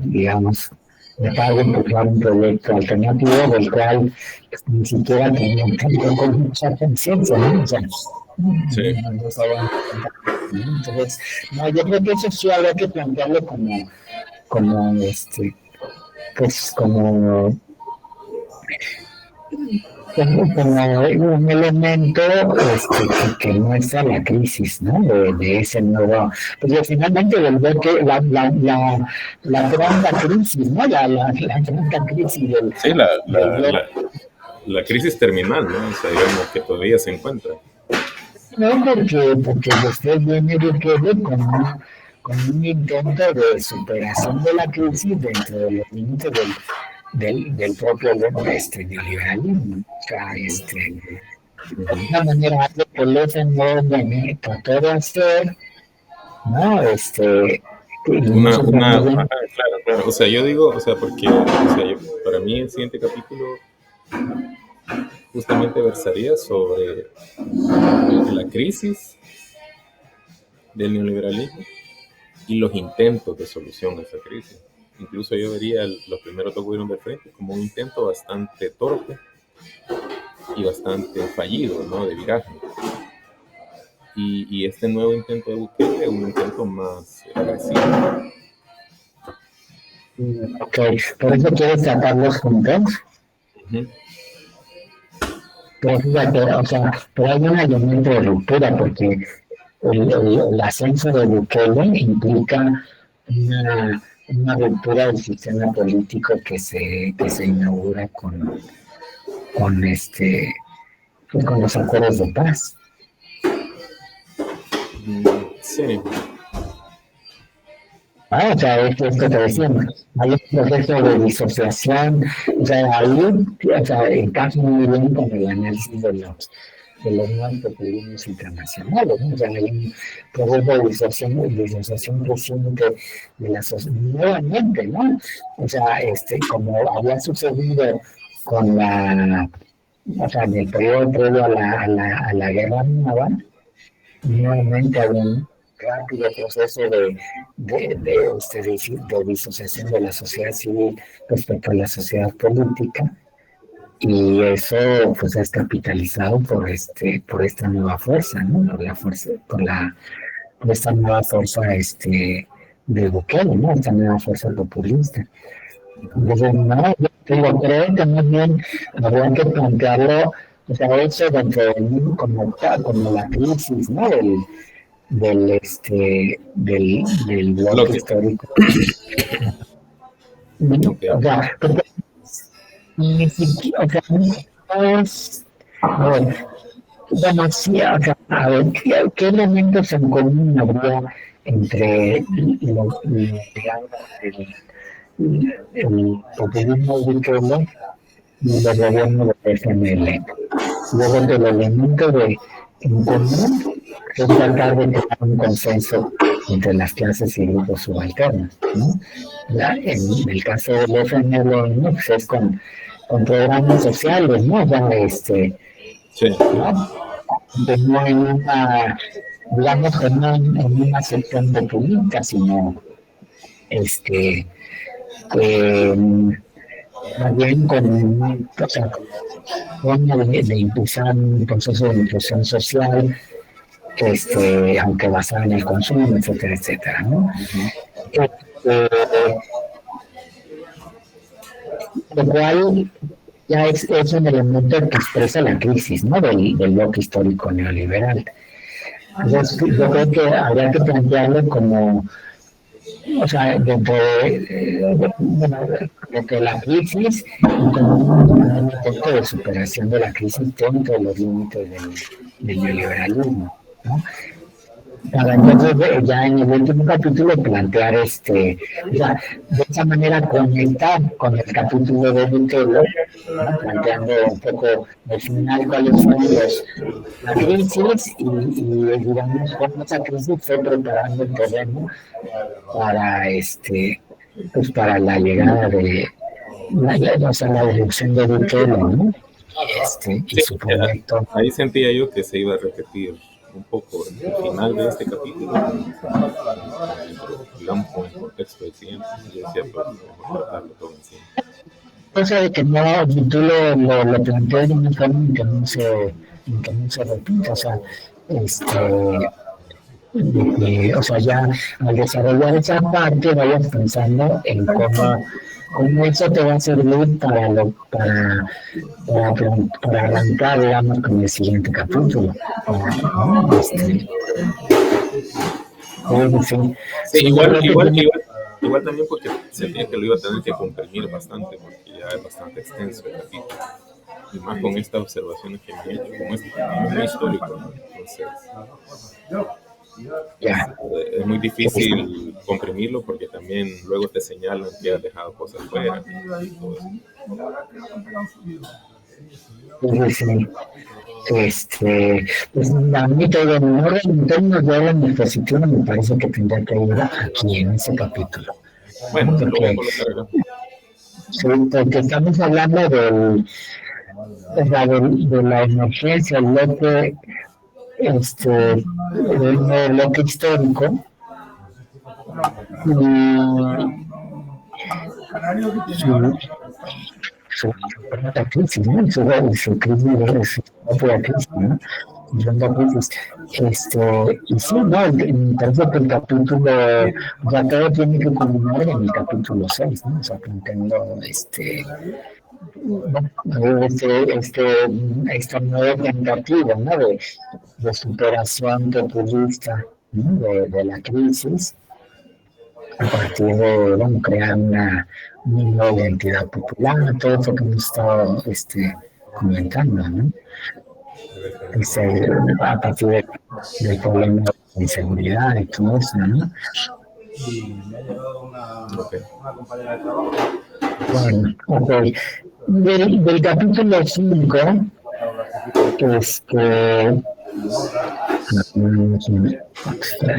digamos, tratar de impulsar un proyecto alternativo del cual ni siquiera tenían tampoco mucha conciencia, ¿no? O sea, Sí. no saben, ¿no? Entonces, no, yo creo que eso sí habría que plantearlo pues como como un elemento que muestra la crisis, ¿no? De ese nuevo, porque finalmente volvió que la gran crisis, ¿no? La gran crisis Sí, del la crisis terminal, ¿no? O sea, digamos que todavía se encuentra. no, porque después viene Bukele con un intento de superación de la crisis dentro de los límites del propio neoliberalismo. O sea, de alguna manera algo que el FMI trató de hacer, ¿no? Claro. O sea, yo digo, o sea, porque, o sea, para mí el siguiente capítulo justamente versaría sobre la crisis del neoliberalismo y los intentos de solución a esa crisis. Incluso yo vería los primeros dos gobiernos del frente como un intento bastante torpe y bastante fallido, ¿no? De viraje. Y este nuevo intento de Bukele es un intento más agresivo. Ok, por eso quieres tratarlos juntos. Uh-huh. Pero fíjate, o sea, pero hay un elemento de ruptura porque el ascenso de Bukele implica una ruptura del sistema político que se inaugura con los acuerdos de paz. Sí. O sea, esto que te decíamos, hay un proceso de disociación, o sea, ahí, encaja muy bien con el análisis de los nuevos populismos internacionales, ¿no? O sea, hay un proceso de disociación reciente de la sociedad, nuevamente, ¿no? O sea, como había sucedido con en el periodo previo a la guerra naval, nuevamente había un rápido proceso de disociación de la sociedad civil respecto a la sociedad política, y eso pues es capitalizado por esta nueva fuerza, ¿no? Por esta nueva fuerza de Bukele, ¿no? Esta nueva fuerza populista. Entonces, no, yo creo que más bien habría que plantearlo, o sea, eso dentro del mundo como la crisis, ¿no? Del bloque histórico. O sea, porque ni siquiera, o sea, no es, bueno, sí, o sea, a ver, ¿qué elementos en común habría entre digamos, el populismo de Bukele y el gobierno de FMLN? Luego el elemento en común es tratar de crear un consenso entre las clases y grupos subalternos, ¿no? En el caso del FMLN, pues es con programas sociales, ¿no? O sea, sí. No en una, digamos que no en una sección populista, sino más bien con de impulsar un proceso de inclusión social, aunque basado en el consumo, etcétera, etcétera, ¿no? Lo cual ya es un elemento que expresa la crisis, ¿no? Del bloque histórico neoliberal. Entonces, yo creo que habría que plantearlo como, o sea, dentro de la crisis, como un intento de superación de la crisis dentro de los límites del neoliberalismo, ¿no? Para entonces ya en el último capítulo plantear o sea, de esa manera conectar con el capítulo de Bukele, ¿no? Planteando un poco al final cuáles fueron la crisis y digamos cómo esa crisis fue preparando el terreno para pues para la llegada de la elección de Bukele, ¿no? Y su proyecto. Ahí sentía yo que se iba a repetir un poco el final de este capítulo, digamos con el contexto del siguiente. Yo decía, pues, vamos a tratarlo todo encima. Cosa de que no, tú lo planteas de una forma en que no se repita, o sea, o sea, ya al desarrollar esa parte vayas pensando en cómo Como eso te va a servir para arrancar, digamos, con el siguiente capítulo. ¿No? Sí, Sí, sí, yo creo que tiene, igual también porque sentía que lo iba a tener que comprimir bastante, porque ya es bastante extenso el capítulo. Y más con estas observaciones que me he hecho, como es muy histórico, ¿no? Entonces ya, es muy difícil comprimirlo porque también luego te señalan que has dejado cosas fuera y todo eso. sí, sí. Pues a mí todo en orden, en términos de orden expositiva, me parece que tendría que ir aquí en ese capítulo. Bueno, ¿No? lo voy a Porque, colocar acá. sí, porque estamos hablando de la emergencia, el bloque, del bloque histórico, y su propia crisis, ¿no? Su crisis, su propia crisis, ¿no? Yendo a crisis. Y sí, no, me parece que el capítulo, o sea, todo tiene que culminar en el capítulo 6, ¿no? O sea, planteando, bueno, esta nueva tentativa, ¿no? De superación populista, ¿no? De la crisis a partir de, bueno, crear una nueva identidad popular, todo eso que hemos estado comentando, ¿no? A partir del problema de la inseguridad y todo eso, ¿no? Okay. Bueno, ok. Del capítulo 5,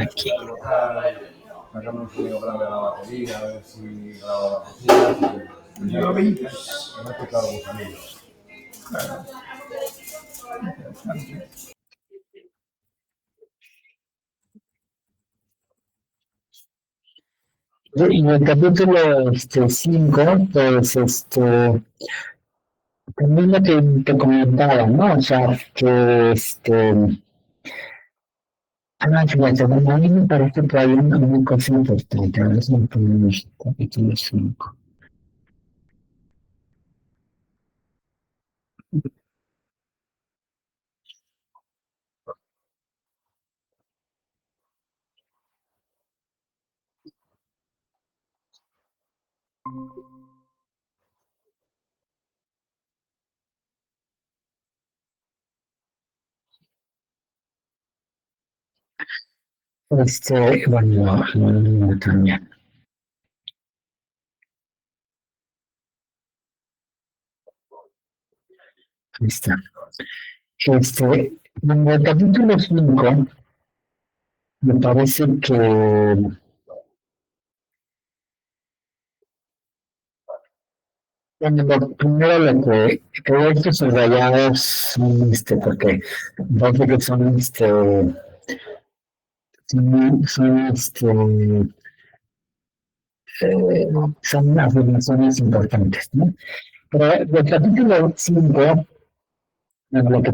aquí. Sacando un sonido grande a la batería, a ver si graba la batería. Lleva 20 años. No he tocado gusanillos. Claro. Y en el capítulo 5, pues también lo que te comentaba, ¿no? O sea, que fíjate, bueno, a mí me parece que hay una cosa importante, a ver si me ponemos capítulo 5. Bueno, no, también. Ahí está. En el capítulo 5, me parece que, bueno, primero que estos subrayados son, porque parece que son afirmaciones importantes, ¿no? Pero el capítulo 5, lo que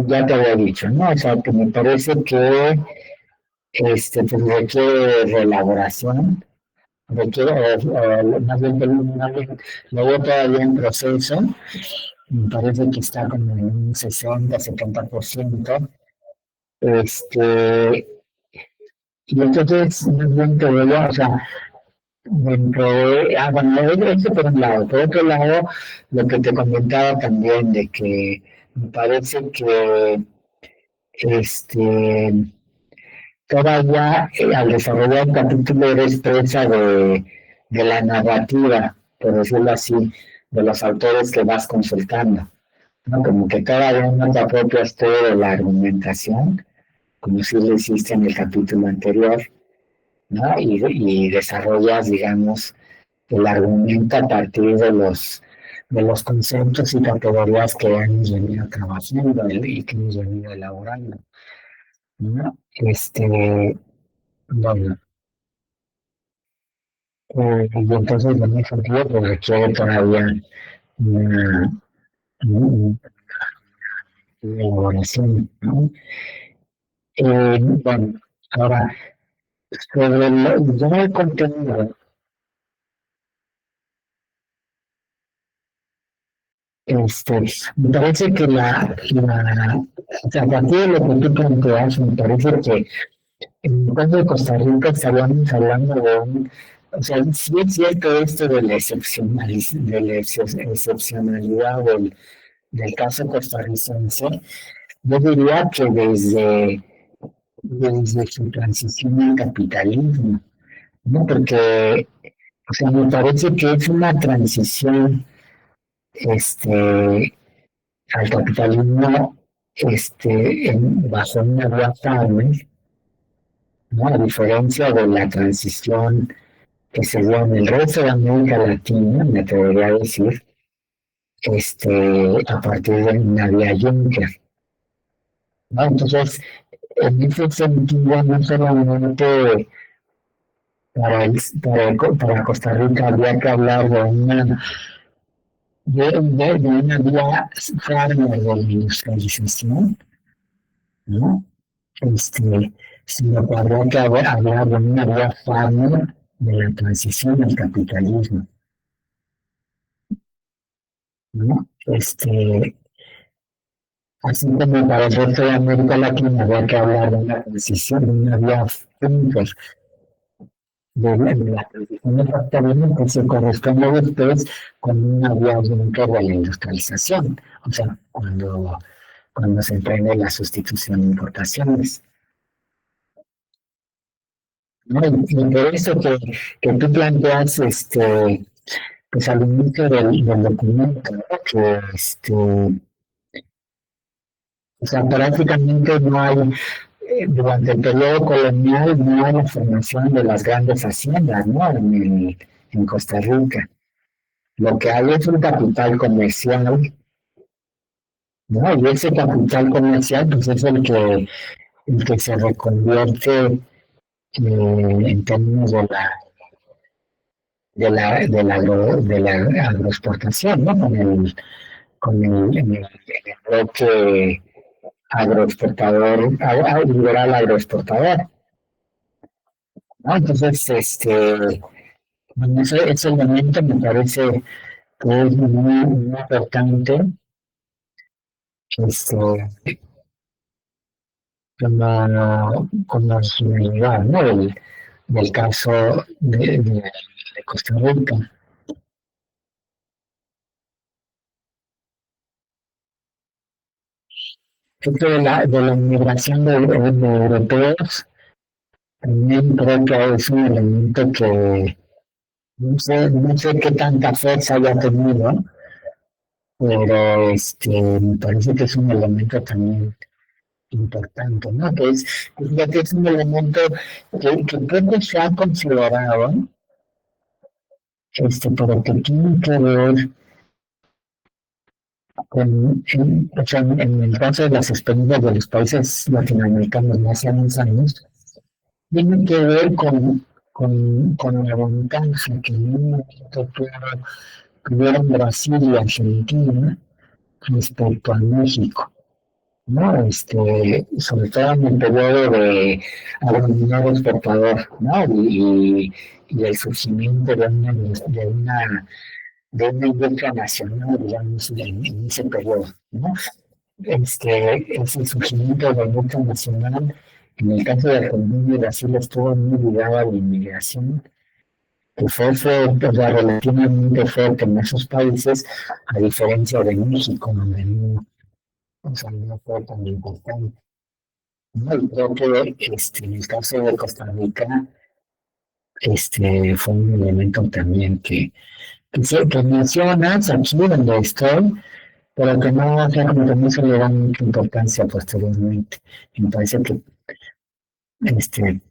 ya te había dicho, ¿no? O sea, que me parece que pues requiere reelaboración, requiere, más bien, lo veo todavía en proceso, me parece que está como en un 60-70%. Este, y entonces, más bien te voy o sea, dentro de, bueno, eso por un lado. Por otro lado, lo que te comentaba también de que me parece que este todavía al desarrollar un capítulo eres presa de la narrativa, por decirlo así, de los autores que vas consultando, ¿no? Como que todavía no te apropias todo de la argumentación, como si lo hiciste en el capítulo anterior, ¿no? Y desarrollas, digamos, el argumento a partir de los conceptos y categorías que hemos venido trabajando y que hemos venido elaborando, ¿no? Bueno, y entonces en ese sentido pues requiere todavía una, una elaboración, ¿no? Bueno, ahora, sobre ya el contenido, Me parece que o sea, a partir de lo que tú planteas, me parece que en el caso de Costa Rica estaríamos hablando de o sea, sí es cierto esto de la excepcionalidad del caso costarricense. Yo diría que desde su transición al capitalismo, ¿no? Porque, o sea, me parece que es una transición, este, al capitalismo, bajo una vía firme, ¿no? A diferencia de la transición que se dio en el resto de América Latina, me atrevería a decir, a partir de una vía Juncker, ¿no? Entonces, en ese sentido, no solamente para Costa Rica habría que hablar de una vía firme de la industrialización, ¿no? Sino que habría que hablar de una vía firme de la transición al capitalismo, ¿no? Así como para el resto de América Latina habría que hablar de una transición, de una vía firme de la transición del capitalismo que se corresponde después con una vía única de la industrialización, o sea, cuando se emprende la sustitución de importaciones. ¿No? Y por eso que tú planteas, pues al inicio del documento, ¿no? Que o sea, prácticamente no hay, durante el periodo colonial, no hay la formación de las grandes haciendas, ¿no? En Costa Rica. Lo que hay es un capital comercial, ¿no? Y ese capital comercial, pues es el que se reconvierte en términos de la agroexportación, ¿no? En el bloque agroexportador, liberal agroexportador, ¿no? Entonces, bueno, ese elemento me parece que es muy importante, este, como finalidad, ¿no? Del caso de Costa Rica. Esto de la inmigración de europeos, también creo que es un elemento que no sé qué tanta fuerza haya tenido, pero me parece que es un elemento también importante, ¿no? Que es un elemento que poco se ha considerado, pero que tiene que ver o sea, en el caso de las experiencias de los países latinoamericanos de hace unos años, tiene que ver con la ventaja que en un momento tuvieron Brasil y Argentina respecto a México, ¿no? Sobre todo en el periodo de agrominero exportador, ¿no? Y el surgimiento de una industria nacional, digamos, en ese periodo, ¿no? Ese surgimiento de la industria nacional, en el caso de Argentina y Brasil, estuvo muy ligado a la inmigración, que fue fuerte, o sea, relativamente fuerte en esos países, a diferencia de México, donde no, o sea, no fue tan importante. ¿No? Y creo que en el caso de Costa Rica, fue un elemento también que mencionas aquí donde estoy, pero que no, o sea, como que no se le da mucha importancia posteriormente. Me parece que este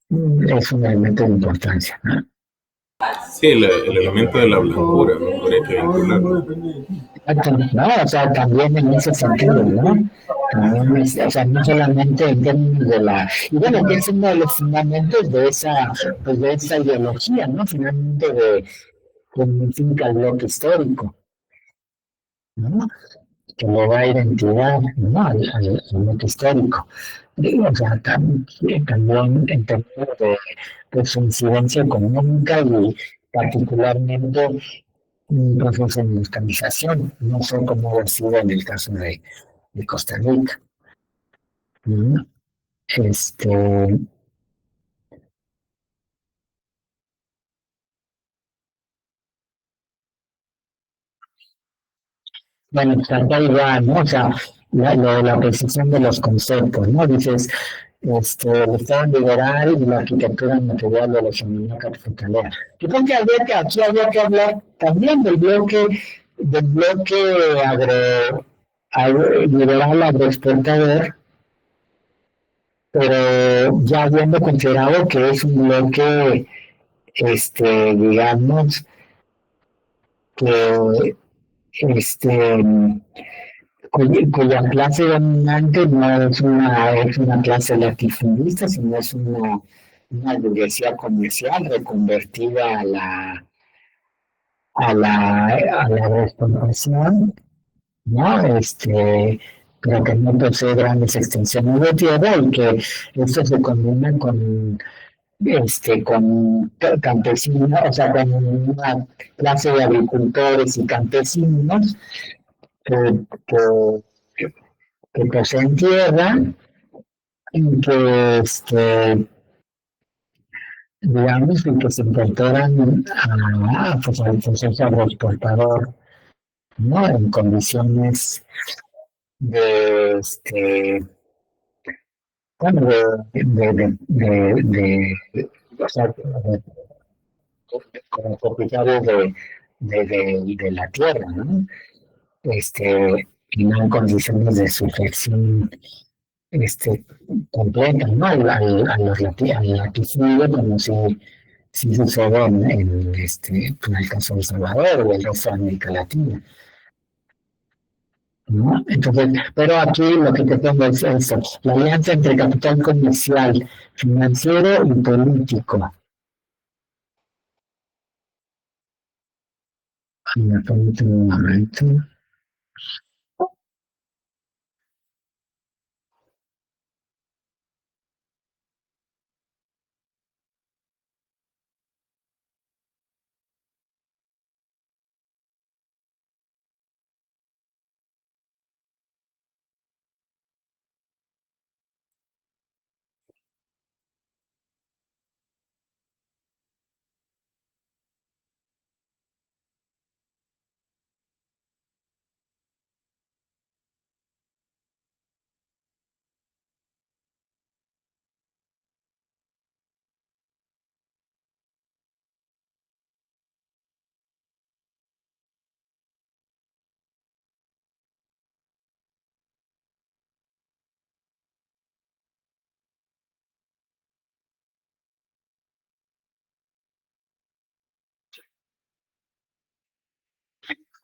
es un elemento de importancia, ¿no? Sí, el elemento de la blancura, ¿no? Habría que vincularlo. No, o sea, también en ese sentido, ¿no? También o sea, no solamente en términos de y bueno, que es uno de los fundamentos pues de esa ideología, ¿no? Finalmente de significa el bloque histórico, ¿no? Que le da identidad, ¿no? al bloque histórico. O sea, también en términos de su incidencia económica y particularmente un proceso de industrialización. No sé cómo ha sido en el caso de Costa Rica. ¿No? Este, bueno, pues acá igual, ¿no? O sea, la precisión de los conceptos, ¿no? Dices, el Estado liberal y la arquitectura material de la economía capitalera. Yo creo que aquí había que hablar también del bloque liberal agroexportador, pero ya habiendo considerado que es un bloque, digamos, que este, cuya clase dominante no es una clase latifundista, sino es una burguesía comercial reconvertida a la exportación, ¿no? Pero que no posee grandes extensiones de tierra y que esto se combina con campesinos, o sea, con una clase de agricultores y campesinos que, que, que poseen tierra y que, digamos, y que se incorporan pues, al proceso agroexportador, ¿no? En condiciones de, bueno, o sea, como propietarios de la tierra, ¿no? Y no en condiciones de sujeción este, completa, ¿no? Al latifundio, como si sucede en el caso de El Salvador o el resto de América Latina, ¿no? Entonces, pero aquí lo que te pongo es esto, la alianza entre capital comercial, financiero y político. Me permite un momento.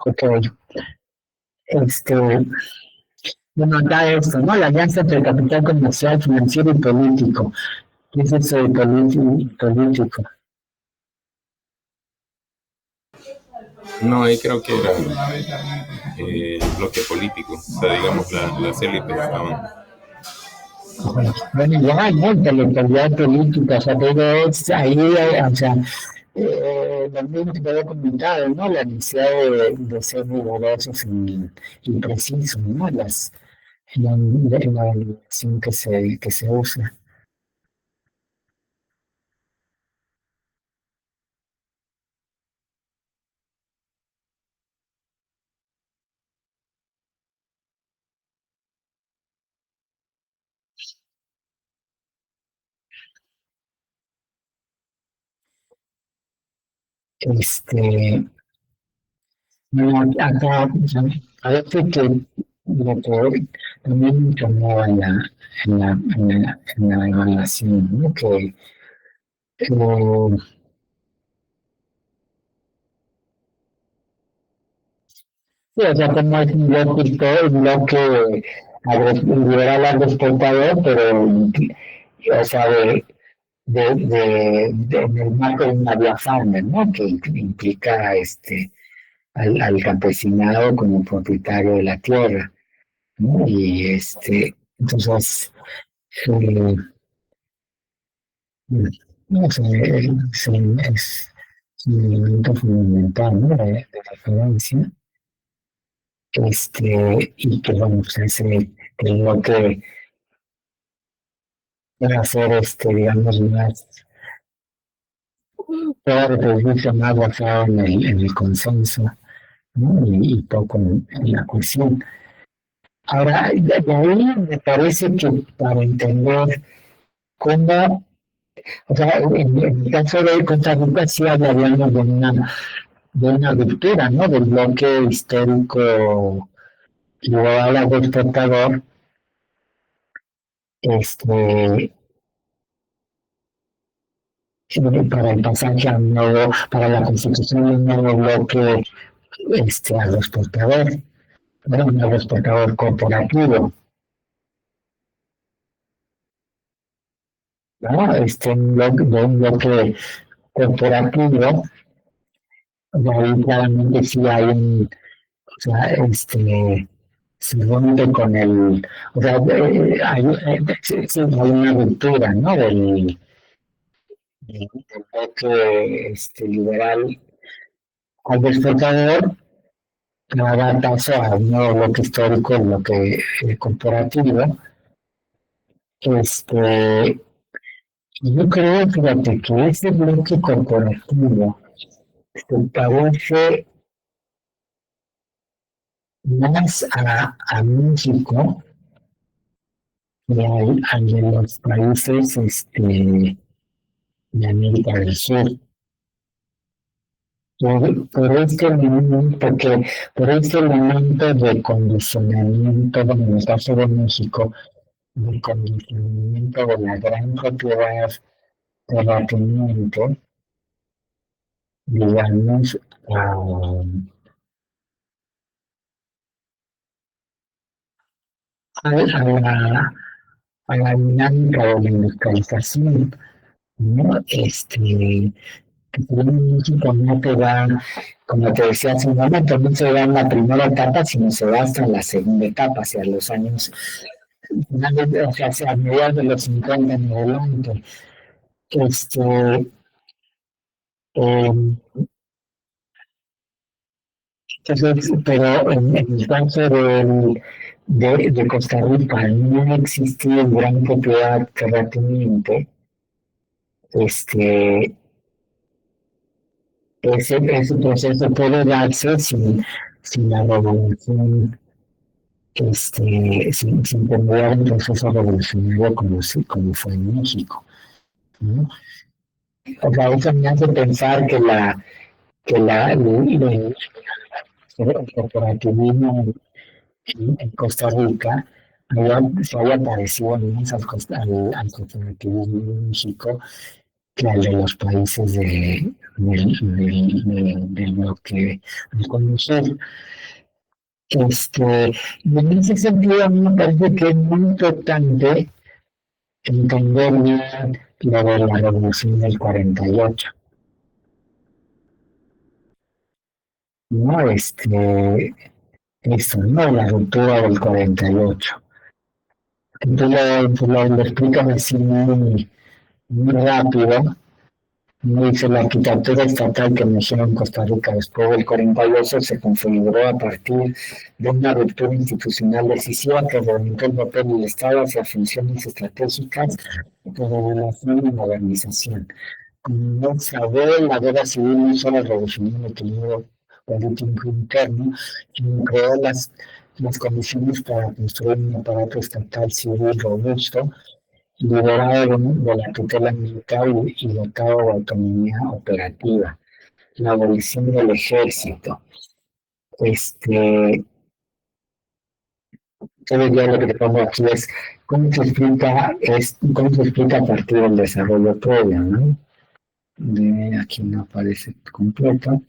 Ok, este, bueno, acá esto, ¿no? La alianza entre capital comercial, financiero y político. ¿Qué es eso de político? No, ahí creo que era el bloque político, o sea, digamos, las élites estaban. Bueno, igual, ¿no? Intelectualidad política, o sea, pero es ahí, o sea, lo mismo que te había comentado, ¿no? La necesidad de ser rigurosos y precisos, ¿no? La dirección que se usa. Este, bueno, acá, parece que lo que también tomó en la evaluación, ¿no? Que sí, o sea, como es un bloque liberal agroexportador, pero, o sea, en el marco de una vía farmer, ¿no? Que implica al campesinado como propietario de la tierra, ¿no? Y entonces, eh, no sé, un elemento fundamental, ¿no? de referencia, y que bueno, pues es lo que va a hacer, digamos, más, puede reproducirse más basado en el consenso, ¿no? Y poco en la cuestión. Ahora, de ahí me parece que para entender cómo, o sea, en el caso de Costa Rica sí hablaríamos de una ruptura, ¿no? Del bloque histórico global agroexportador, este, para el pasaje a un nuevo, para la constitución de un nuevo bloque, agroexportador, bueno, un agroexportador corporativo, ¿no? De un bloque corporativo, de ahí claramente sí hay o sea, se rompe con o sea, sí hay una ruptura, ¿no? Del bloque liberal al exportador, que va a dar paso a un nuevo bloque histórico, el bloque corporativo. Yo creo, fíjate, que ese bloque corporativo se parece más a México que al de los países de América del Sur. Por este elemento de condicionamiento, bueno, en el caso de México, de condicionamiento de la gran propiedad terrateniente, digamos, a la dinámica de la industrialización, ¿no? Que México no te da, como te decía hace un momento, no se da en la primera etapa, sino se da hasta en la segunda etapa, hacia los años, o sea, hacia mediados de los 50 en adelante. Eh, Entonces, pero en el caso de Costa Rica no existía gran propiedad terrateniente. Ese proceso puede darse sin la revolución, sin tener un proceso revolucionario como fue en México, ¿no? O sea, eso me hace pensar el corporativismo en Costa Rica se haya parecido más al corporativismo de México que al de los países del bloque del Cono. Y en ese sentido, a mí me parece que es muy importante entender bien lo de la revolución del 48, ¿no? ¿no? La ruptura del 48. Entonces lo explican así muy rápido. Dice la arquitectura estatal que nació en Costa Rica después del 48 se configuró a partir de una ruptura institucional decisiva que reorientó el papel del Estado hacia funciones estratégicas de regulación y modernización. Como no sabe, la guerra civil no solo revolucionó el equilibrio político interno, sino creó las condiciones para construir un aparato estatal civil robusto, liberado de la tutela militar y dotado de autonomía operativa, la abolición del ejército. Todo ya lo que te pongo aquí es cómo se explica a partir del desarrollo previo, ¿no? Aquí no aparece completo.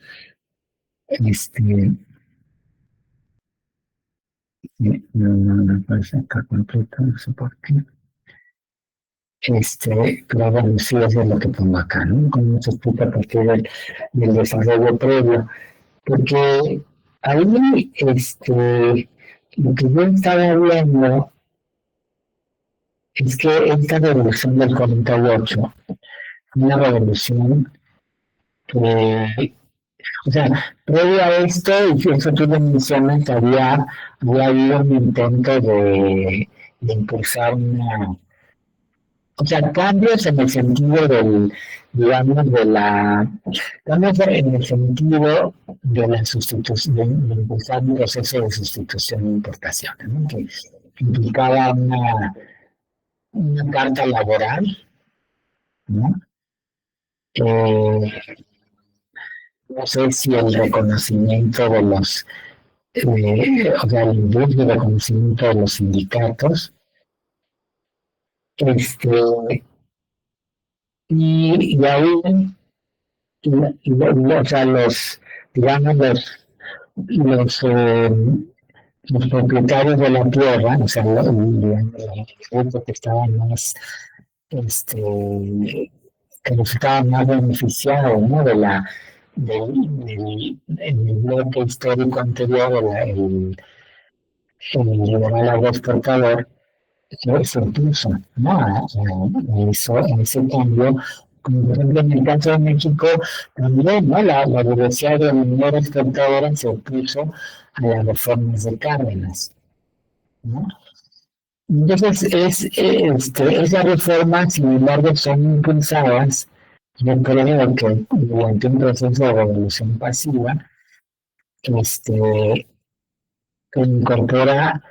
No aparece acá completo, no sé por qué. Pero bueno, sí, eso es lo que pongo acá, ¿no? Cómo se explica a partir del desarrollo previo. Porque ahí, lo que yo estaba hablando es que esta revolución del 48 fue una revolución O sea, previo a esto, y eso tú lo mencionas, había habido un intento de impulsar o sea, cambios en el sentido digamos, cambios en el sentido de la sustitución, de impulsar un proceso de sustitución de importaciones, ¿no? Que implicaba una carta laboral, ¿no? Eh, no sé si el reconocimiento o sea, el impulso de reconocimiento de los sindicatos, este, y aún, o sea, digamos, los, los propietarios de la tierra, o sea, digamos, el grupo que estaba más, este, que resultaba más beneficiado, ¿no? En el bloque histórico anterior, el liberal agroexportador, se opuso, ¿no? A ese cambio, como por ejemplo en el caso de México, también, ¿no? La Universidad de la Unión Exportadora se opuso a las reformas de Cárdenas, ¿no? Entonces, esas reformas, sin embargo, son impulsadas, yo creo que durante un proceso de revolución pasiva, este, que incorpora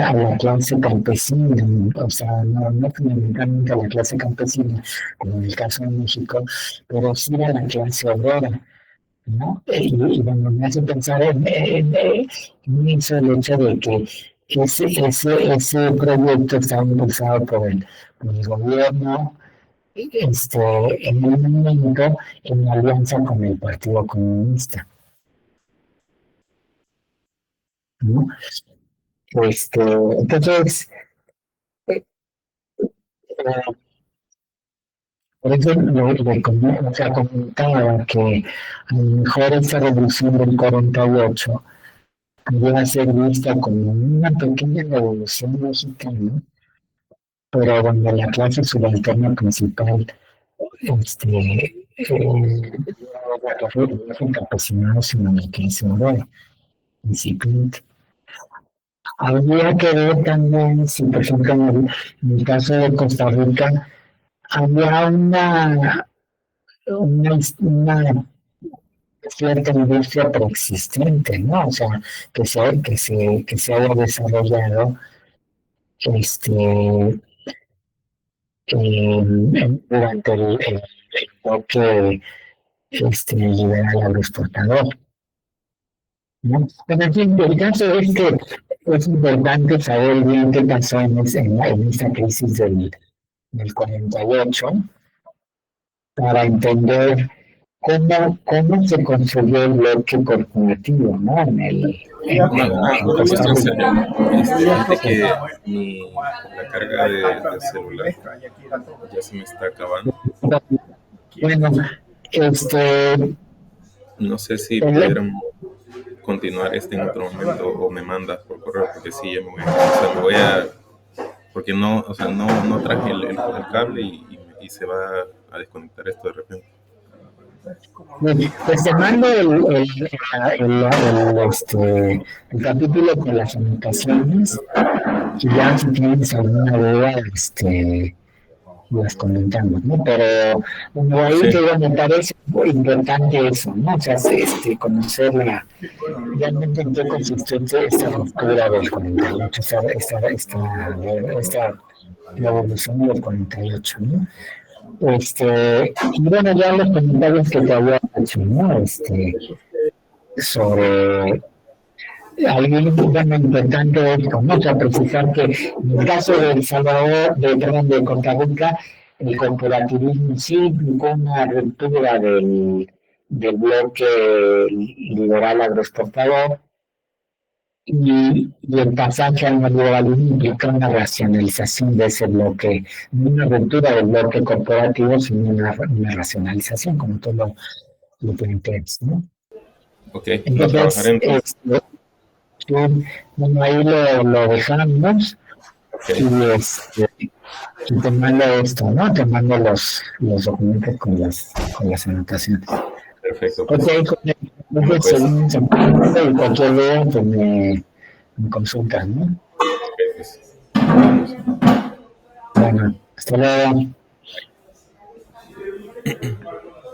a la clase campesina, o sea, no fundamentalmente a la clase campesina, como en el caso de México, pero sí a la clase obrera, ¿no? Y bueno, me hace pensar en eso el hecho de que ese proyecto estaba impulsado por el gobierno, en un momento en alianza con el Partido Comunista, ¿no? Entonces, eh, por eso o sea, comentaba que a lo mejor esa revolución del 48 pudiera ser vista como una pequeña revolución mexicana, pero donde la clase subalterna principal, no es el campesinado, sino la clase obrera, incipiente. Habría que ver también si, por ejemplo, en el caso de Costa Rica, había una cierta industria preexistente, ¿no? O sea, que se haya desarrollado este, durante el bloque liberal agroexportador, ¿no? Pero en fin, el caso es que es importante saber bien qué pasó en esta crisis del 48 para entender cómo se construyó el bloque corporativo, ¿no? Una cuestión seria. Fíjate que la carga del celular ya se me está acabando. Bueno, no sé si pudiéramos continuar en otro momento o me mandas por correo, porque sí, ya me voy a porque no, o sea, no traje el cable y se va a desconectar esto de repente. Pues te mando el capítulo con las anotaciones y ya si tienes alguna duda, las comentamos, ¿no? Pero bueno, ahí Sí. que me parece muy importante eso, ¿no? O sea, conocer realmente en qué consistió esta ruptura del 48, esta revolución del 48, ¿no? Y bueno, ya los comentarios que te había hecho, ¿no? Sobre algo tan importante es como, ¿no? O sea, precisar que en el caso de El Salvador, de Costa Rica, el corporativismo sí implicó una ruptura del bloque liberal agroexportador y el pasaje al neoliberalismo implica una racionalización de ese bloque, no una ruptura del bloque corporativo, sino una racionalización, como tú lo planteas, ¿no? Ok, lo trabajaré entonces. Bueno, ahí lo dejamos. y te mando esto, ¿no? Te mando los documentos con las anotaciones. Perfecto. Ok, entonces seguimos en contacto y cualquier duda pues me consultas, ¿no? Pues, vamos. Bueno, hasta luego.